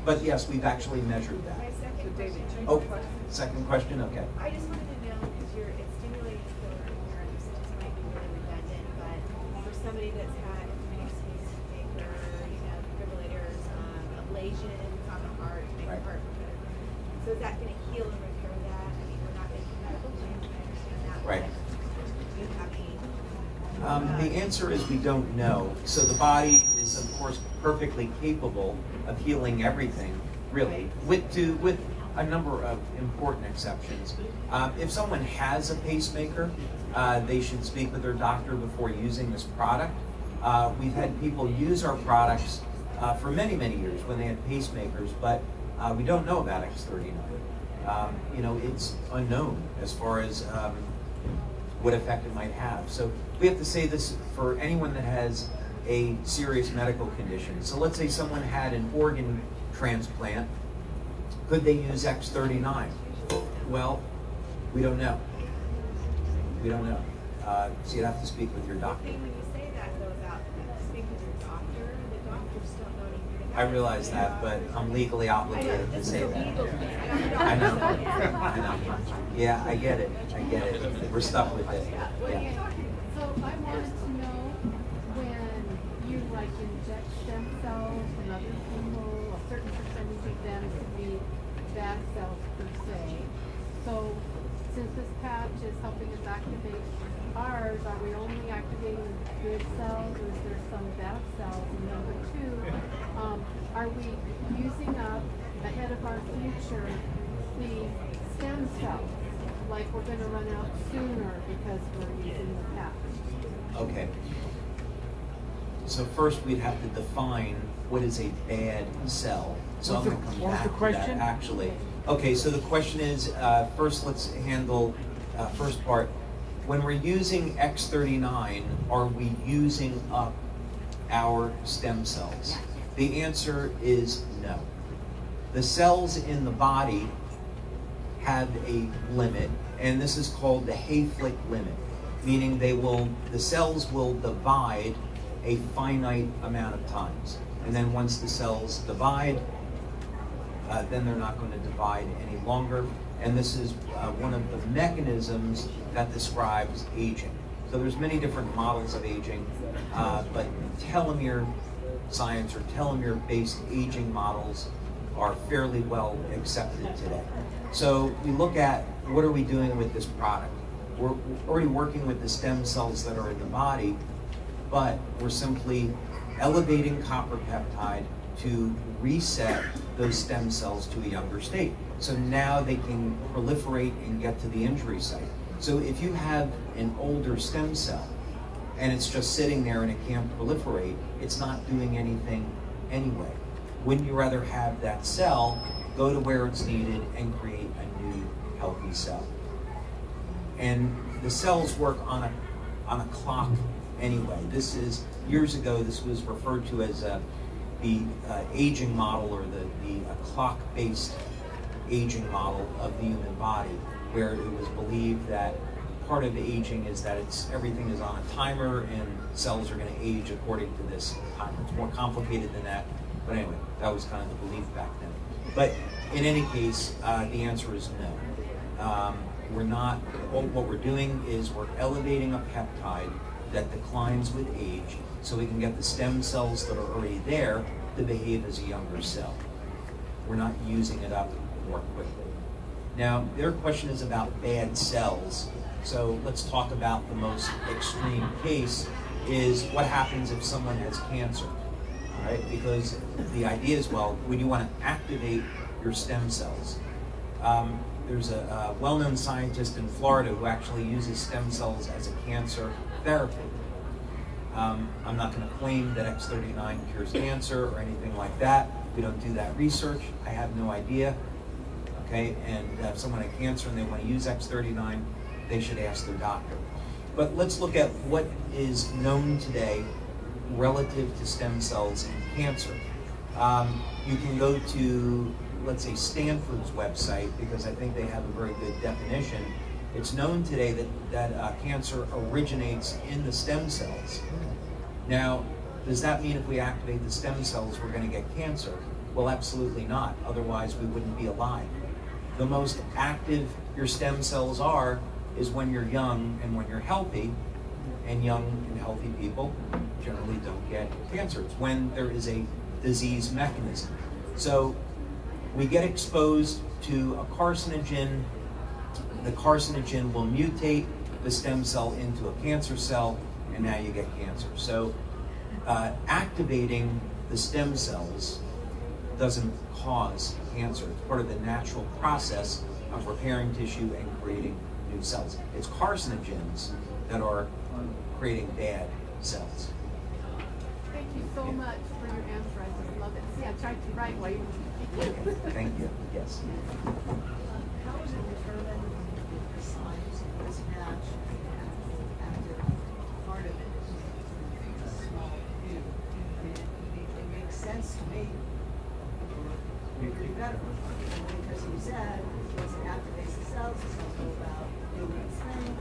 Speaker 3: but yes, we've actually measured that.
Speaker 8: My second question.
Speaker 3: Oh, second question, okay.
Speaker 8: I just wanted to know, because it's stimulating for neurons, it just might be really redundant, but for somebody that's had a pacemaker, defibrillators, ablation on the heart, to make the heart work better. So is that going to heal and repair that? I mean, we're not making medical change, I understand that.
Speaker 3: Right.
Speaker 8: But do you have any?
Speaker 3: The answer is we don't know. So the body is, of course, perfectly capable of healing everything, really, with a number of important exceptions. If someone has a pacemaker, they should speak with their doctor before using this product. We've had people use our products for many, many years when they had pacemakers, but we don't know about X39. It's unknown as far as what effect it might have. So we have to say this for anyone that has a serious medical condition. So let's say someone had an organ transplant. Could they use X39? Well, we don't know. We don't know. So you'd have to speak with your doctor.
Speaker 8: When you say that, though, about speaking with your doctor, the doctors don't know anything about
Speaker 3: I realize that, but I'm legally obligated to say that.
Speaker 8: I know.
Speaker 3: I know. Yeah, I get it. I get it. We're stuck with it. Yeah.
Speaker 9: So I wanted to know when you inject stem cells and other people, a certain percentage of them could be bad cells per se. So since this patch is helping us activate ours, are we only activating good cells, or is there some bad cells? And number two, are we using up ahead of our future the stem cells? Like we're going to run out sooner because we're using the patch.
Speaker 3: Okay. So first we'd have to define what is a bad cell. So I'm going to come back to that, actually. Okay, so the question is, first let's handle first part. When we're using X39, are we using up our stem cells? The answer is no. The cells in the body have a limit, and this is called the Hayflick limit, meaning the cells will divide a finite amount of times. And then once the cells divide, then they're not going to divide any longer. And this is one of the mechanisms that describes aging. So there's many different models of aging, but telomere science or telomere-based aging models are fairly well accepted today. So we look at what are we doing with this product. We're already working with the stem cells that are in the body, but we're simply elevating copper peptide to reset those stem cells to a younger state. So now they can proliferate and get to the injury site. So if you have an older stem cell and it's just sitting there and it can't proliferate, it's not doing anything anyway. wouldn't you rather have that cell go to where it's needed and create a new healthy cell? And the cells work on a clock anyway. This is, years ago, this was referred to as the aging model, or the clock-based aging model of the human body, where it was believed that part of aging is that everything is on a timer and cells are going to age according to this timer. It's more complicated than that, but anyway, that was kind of the belief back then. But in any case, the answer is no. We're not, what we're doing is we're elevating a peptide that declines with age so we can get the stem cells that are already there to behave as a younger cell. We're not using it up more quickly. Now, their question is about bad cells. So let's talk about the most extreme case, is what happens if someone has cancer, all right? Because the idea is, well, when you want to activate your stem cells, there's a well-known scientist in Florida who actually uses stem cells as a cancer therapy. I'm not going to claim that X39 cures cancer or anything like that. We don't do that research. I have no idea. Okay, and if someone had cancer and they want to use X39, they should ask their doctor. But let's look at what is known today relative to stem cells in cancer. You can go to, let's say, Stanford's website, because I think they have a very good definition. It's known today that cancer originates in the stem cells. Now, does that mean if we activate the stem cells, we're going to get cancer? Well, absolutely not. Otherwise, we wouldn't be alive. The most active your stem cells are is when you're young and when you're healthy, and young and healthy people generally don't get cancer. It's when there is a disease mechanism. So we get exposed to a carcinogen, the carcinogen will mutate the stem cell into a cancer cell, and now you get cancer. So activating the stem cells doesn't cause cancer. It's part of the natural process of repairing tissue and creating new cells. It's carcinogens that are creating bad cells.
Speaker 9: Thank you so much for your answer. I just love it. See, I tried to write while you were speaking.
Speaker 3: Thank you. Yes.
Speaker 10: How is it determined the size of this patch after part of it is a small view? I mean, it makes sense to me. It could be better, because you said once it activates the cells, it's going to go about doing its thing.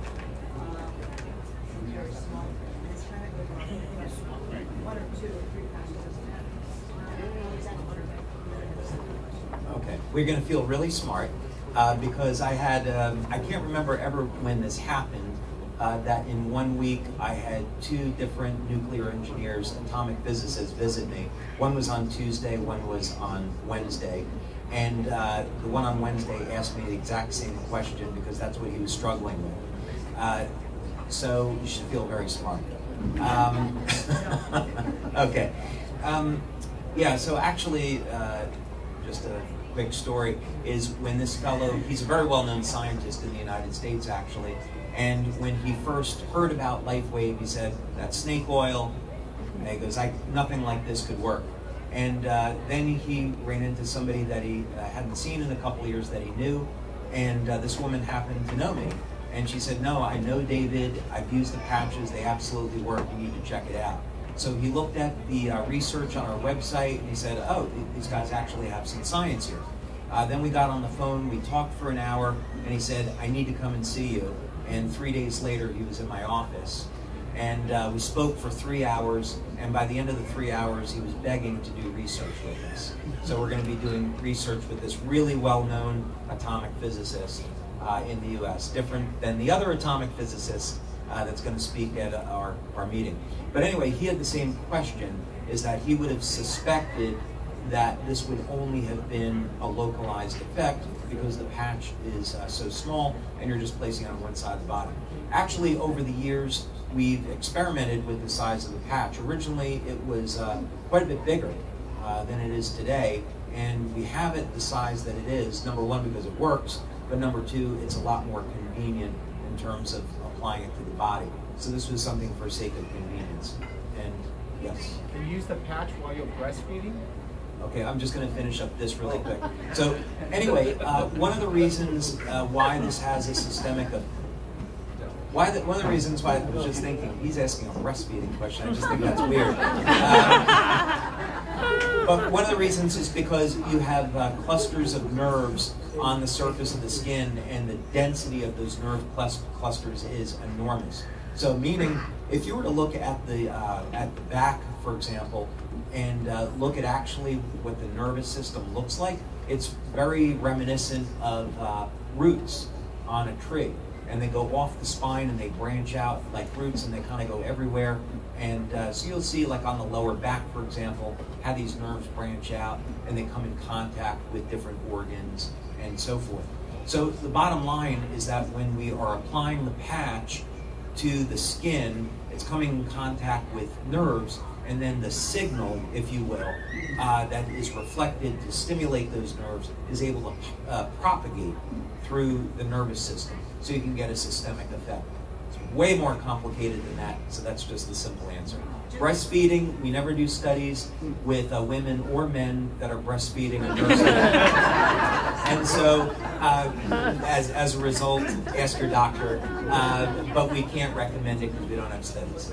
Speaker 10: Some very small thing. And it's kind of good on one or two or three patches doesn't matter. Exactly what
Speaker 3: Okay, we're going to feel really smart because I had, I can't remember ever when this happened, that in 1 week I had 2 different nuclear engineers, atomic physicists visit me. One was on Tuesday, one was on Wednesday. And the one on Wednesday asked me the exact same question because that's what he was struggling with. So you should feel very smart. Okay. Yeah, so actually, just a quick story is when this fellow, he's a very well-known scientist in the United States actually, and when he first heard about LifeWave, he said, that's snake oil, and he goes, nothing like this could work. And then he ran into somebody that he hadn't seen in a couple of years that he knew, and this woman happened to know me, and she said, no, I know David, I've used the patches, they absolutely work, you need to check it out. So he looked at the research on our website and he said, oh, these guys actually have some science here. Then we got on the phone, we talked for an hour, and he said, I need to come and see you. And 3 days later, he was in my office. And we spoke for 3 hours, and by the end of the 3 hours, he was begging to do research with us. So we're going to be doing research with this really well-known atomic physicist in the US, different than the other atomic physicists that's going to speak at our meeting. But anyway, he had the same question, is that he would have suspected that this would only have been a localized effect because the patch is so small and you're just placing it on one side of the body. Actually, over the years, we've experimented with the size of the patch. Originally, it was quite a bit bigger than it is today, and we have it the size that it is, number one, because it works, but number two, it's a lot more convenient in terms of applying it to the body. So this was something for sake of convenience. And yes.
Speaker 11: Can you use the patch while you're breastfeeding?
Speaker 3: Okay, I'm just going to finish up this really quick. So anyway, one of the reasons why this has a systemic one of the reasons why I was just thinking, he's asking a breastfeeding question, I just think that's weird. But one of the reasons is because you have clusters of nerves on the surface of the skin, and the density of those nerve clusters is enormous. So meaning, if you were to look at the back, for example, and look at actually what the nervous system looks like, it's very reminiscent of roots on a tree. And they go off the spine and they branch out like roots, and they kind of go everywhere. And so you'll see, like on the lower back, for example, how these nerves branch out and they come in contact with different organs and so forth. So the bottom line is that when we are applying the patch to the skin, it's coming in contact with nerves, and then the signal, if you will, that is reflected to stimulate those nerves is able to propagate through the nervous system. So you can get a systemic effect. It's way more complicated than that, so that's just the simple answer. Breastfeeding, we never do studies with women or men that are breastfeeding and nursing. And so, as a result, ask your doctor, but we can't recommend it because we don't have studies.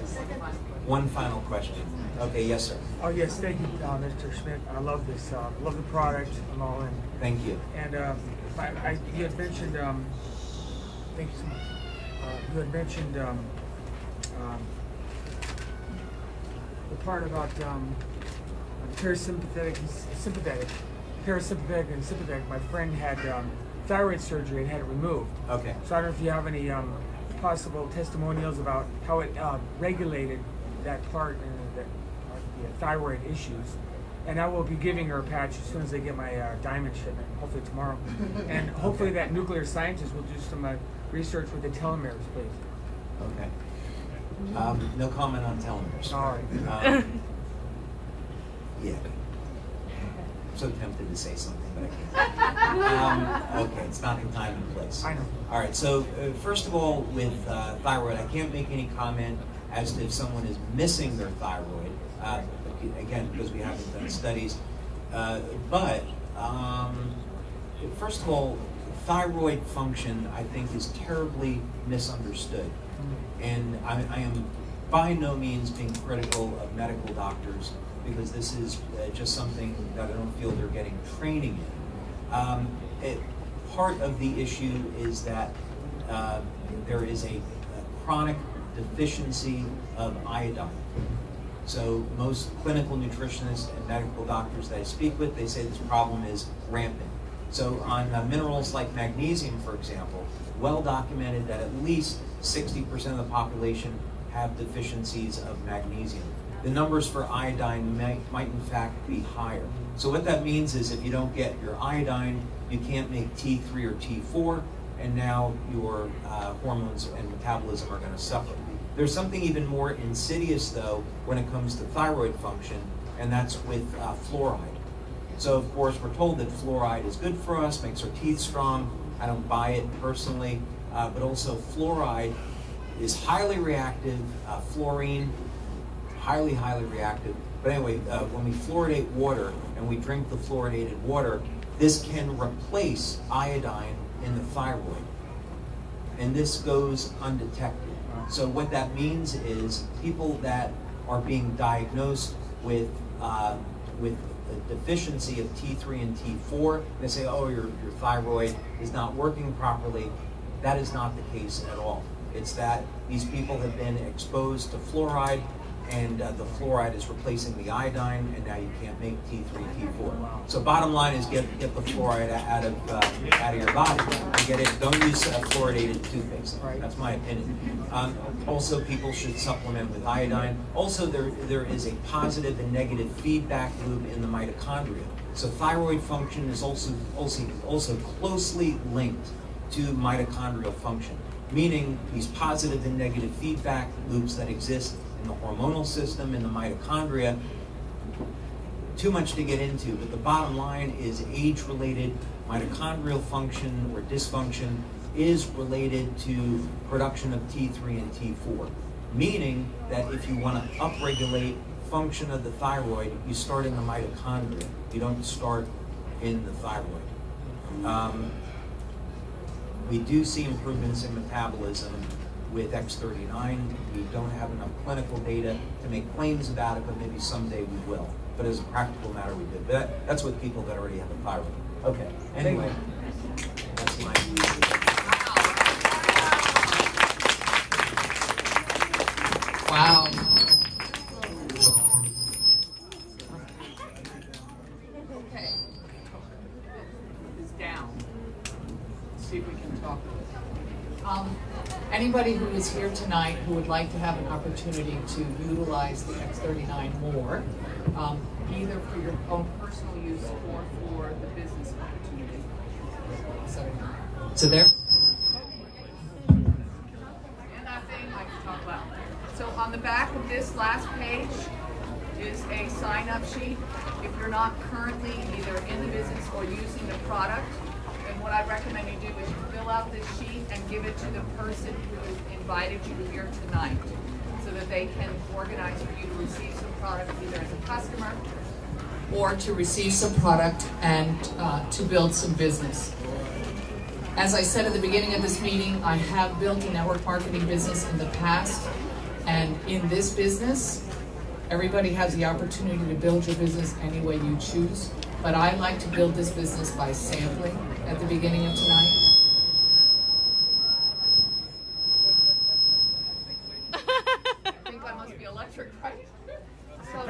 Speaker 3: One final question. Okay, yes, sir.
Speaker 11: Oh, yes, thank you, Mr. Schmidt. I love this. Love the product. I'm all in.
Speaker 3: Thank you.
Speaker 11: And you had mentioned, thank you so much. You had mentioned the part about parasympathetic and sympathetic. Parasympathetic and sympathetic. My friend had thyroid surgery and had it removed.
Speaker 3: Okay.
Speaker 11: So I don't know if you have any possible testimonials about how it regulated that part and the thyroid issues. And I will be giving her a patch as soon as I get my diamond shipment, hopefully tomorrow. And hopefully that nuclear scientist will do some research with the telomeres, please.
Speaker 3: Okay. No comment on telomeres.
Speaker 11: All right.
Speaker 3: Yeah. I'm so tempted to say something, but I can't. Okay, it's not in time and place.
Speaker 11: I know.
Speaker 3: All right, so first of all, with thyroid, I can't make any comment as to if someone is missing their thyroid. Again, because we haven't done studies. But first of all, thyroid function, I think, is terribly misunderstood. And I am by no means being critical of medical doctors, because this is just something that I don't feel they're getting training in. Part of the issue is that there is a chronic deficiency of iodine. So most clinical nutritionists and medical doctors that I speak with, they say this problem is rampant. So on minerals like magnesium, for example, well documented that at least 60% of the population have deficiencies of magnesium. The numbers for iodine might in fact be higher. So what that means is if you don't get your iodine, you can't make T3 or T4, and now your hormones and metabolism are going to suffer. There's something even more insidious, though, when it comes to thyroid function, and that's with fluoride. So, of course, we're told that fluoride is good for us, makes our teeth strong. I don't buy it personally, but also fluoride is highly reactive. Fluorine, highly, highly reactive. But anyway, when we fluoridate water and we drink the fluoridated water, this can replace iodine in the thyroid. And this goes undetected. So what that means is people that are being diagnosed with a deficiency of T3 and T4, they say, oh, your thyroid is not working properly. That is not the case at all. It's that these people have been exposed to fluoride, and the fluoride is replacing the iodine, and now you can't make T3, T4. So bottom line is get the fluoride out of your body and get it. Don't use fluoridated toothpaste. That's my opinion. Also, people should supplement with iodine. Also, there is a positive and negative feedback loop in the mitochondria. So thyroid function is also closely linked to mitochondrial function, meaning these positive and negative feedback loops that exist in the hormonal system, in the mitochondria. Too much to get into, but the bottom line is age-related mitochondrial function or dysfunction is related to production of T3 and T4, meaning that if you want to upregulate function of the thyroid, you start in the mitochondria. You don't start in the thyroid. We do see improvements in metabolism with X39. We don't have enough clinical data to make claims about it, but maybe someday we will. But as a practical matter, we do. But that's with people that already have a thyroid. Okay, anyway, that's my view.
Speaker 2: Wow. Okay. Is down. Let's see if we can talk. Anybody who is here tonight who would like to have an opportunity to utilize the X39 more, either for your own personal use or for the business opportunity. So there? And that thing I can talk about. So on the back of this last page is a sign-up sheet. If you're not currently either in the business or using the product, then what I recommend you do is you fill out this sheet and give it to the person who invited you here tonight so that they can organize for you to receive some product either as a customer or to receive some product and to build some business. As I said at the beginning of this meeting, I have built a network marketing business in the past, and in this business, everybody has the opportunity to build your business any way you choose, but I like to build this business by sampling at the beginning of tonight. I think I must be electric, right? So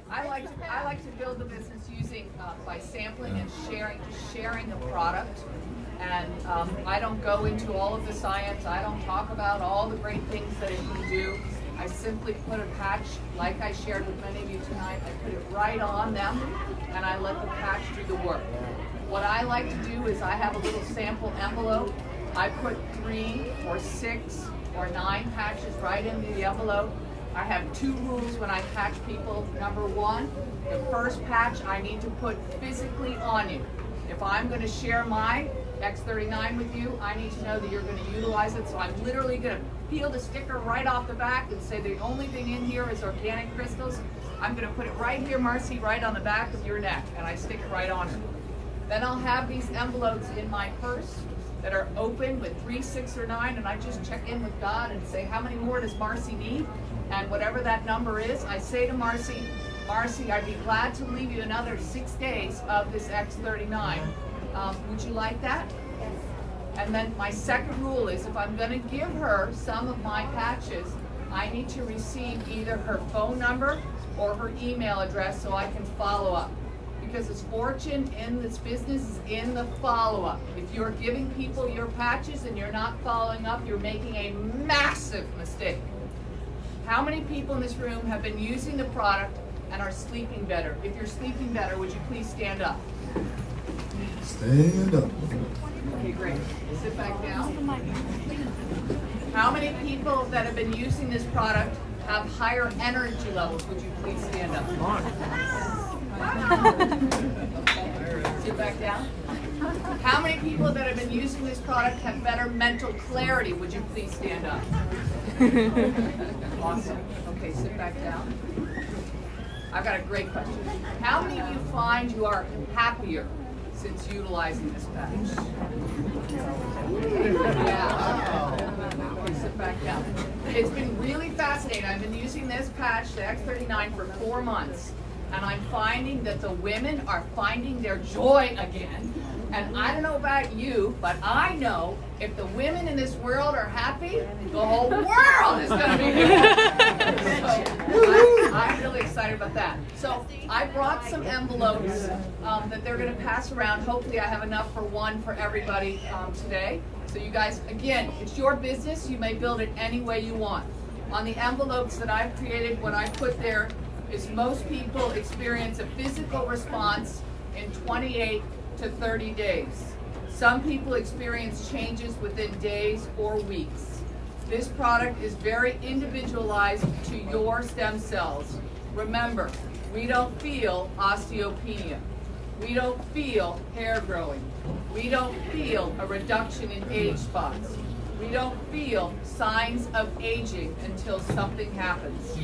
Speaker 2: I like to build the business using by sampling and sharing the product. And I don't go into all of the science. I don't talk about all the great things that it can do. I simply put a patch, like I shared with many of you tonight, I put it right on them, and I let the patch do the work. What I like to do is I have a little sample envelope. I put 3 or 6 or 9 patches right into the envelope. I have 2 rules when I patch people. Number 1, the first patch I need to put physically on you. If I'm going to share my X39 with you, I need to know that you're going to utilize it. So I'm literally going to peel the sticker right off the back and say the only thing in here is organic crystals. I'm going to put it right here, Marcy, right on the back of your neck, and I stick it right on it. Then I'll have these envelopes in my purse that are open with 3, 6, or 9, and I just check in with God and say, how many more does Marcy need? And whatever that number is, I say to Marcy, Marcy, I'd be glad to leave you another 6 days of this X39. Would you like that? Yes. And then my second rule is if I'm going to give her some of my patches, I need to receive either her phone number or her email address so I can follow up. Because the fortune in this business is in the follow-up. If you're giving people your patches and you're not following up, you're making a massive mistake. How many people in this room have been using the product and are sleeping better? If you're sleeping better, would you please stand up?
Speaker 1: Stand up.
Speaker 2: Okay, great. Sit back down. How many people that have been using this product have higher energy levels? Would you please stand up? Come on. Okay. Sit back down. How many people that have been using this product have better mental clarity? Would you please stand up? Awesome. Okay, sit back down. I've got a great question. How many of you find you are happier since utilizing this patch? Yeah. Okay, sit back down. It's been really fascinating. I've been using this patch, the X39, for 4 months, and I'm finding that the women are finding their joy again. And I don't know about you, but I know if the women in this world are happy, the whole world is going to be happy. So I'm really excited about that. So I brought some envelopes that they're going to pass around. Hopefully I have enough for one for everybody today. So you guys, again, it's your business. You may build it any way you want. On the envelopes that I've created, what I put there is most people experience a physical response in 28 to 30 days. Some people experience changes within days or weeks. This product is very individualized to your stem cells. Remember, we don't feel osteopenia. We don't feel hair growing. We don't feel a reduction in age spots. We don't feel signs of aging until something happens.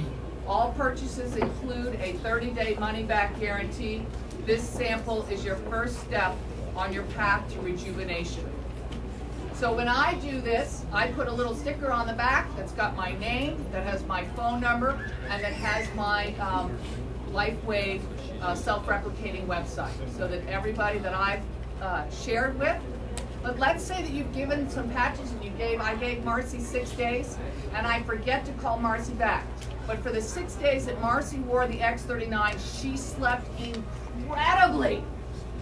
Speaker 2: All purchases include a 30-day money-back guarantee. This sample is your first step on your path to rejuvenation. So when I do this, I put a little sticker on the back that's got my name, that has my phone number, and that has my LifeWave self-replicating website, so that everybody that I've shared with. But let's say that you've given some patches and I gave Marcy 6 days, and I forget to call Marcy back. But for the 6 days that Marcy wore the X39, she slept incredibly.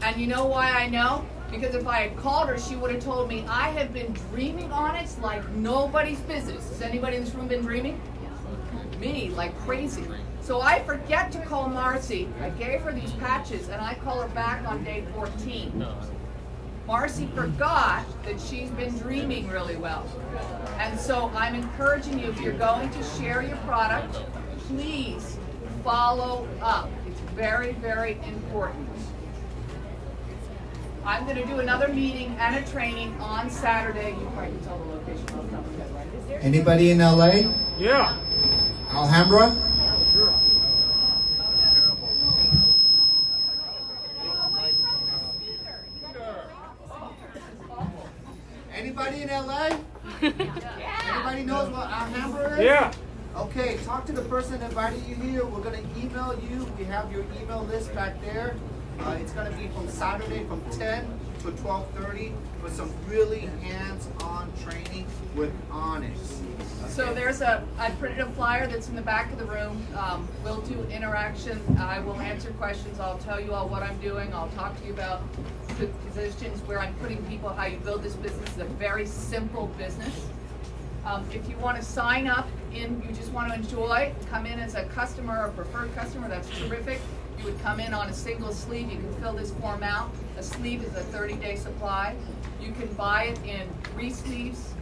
Speaker 2: And you know why I know? Because if I had called her, she would have told me, I have been dreaming Onyx like nobody's business. Has anybody in this room been dreaming? Me, like crazy. So I forget to call Marcy. I gave her these patches, and I call her back on day 14. Marcy forgot that she's been dreaming really well. And so I'm encouraging you, if you're going to share your product, please follow up. It's very, very important. I'm going to do another meeting and a training on Saturday. You probably can tell the location off the top of your head, right?
Speaker 1: Anybody in LA?
Speaker 11: Yeah.
Speaker 1: Alhambra? Anybody in LA? Anybody knows what Alhambra is?
Speaker 11: Yeah.
Speaker 1: Okay, talk to the person that invited you here. We're going to email you. We have your email list back there. It's going to be from Saturday from 10 to 12:30 for some really hands-on training with Onyx.
Speaker 2: So I printed a flyer that's in the back of the room. We'll do interaction. I will answer questions. I'll tell you all what I'm doing. I'll talk to you about the positions where I'm putting people, how you build this business. It's a very simple business. If you want to sign up you just want to enjoy, come in as a customer or preferred customer, that's terrific. You would come in on a single sleeve. You can fill this form out. A sleeve is a 30-day supply. You can buy it in 3 sleeves,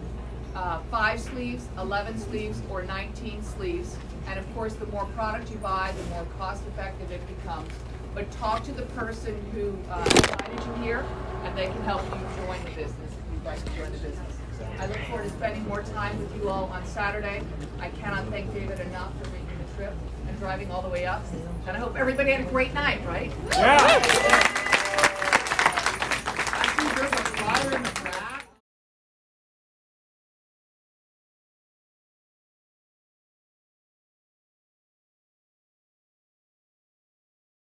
Speaker 2: 5 sleeves, 11 sleeves, or 19 sleeves. And of course, the more product you buy, the more cost-effective it becomes. But talk to the person who invited you here, and they can help you join the business if you'd like to join the business. I look forward to spending more time with you all on Saturday. I cannot thank David enough for making the trip and driving all the way up. And I hope everybody had a great night, right?
Speaker 11: Yeah.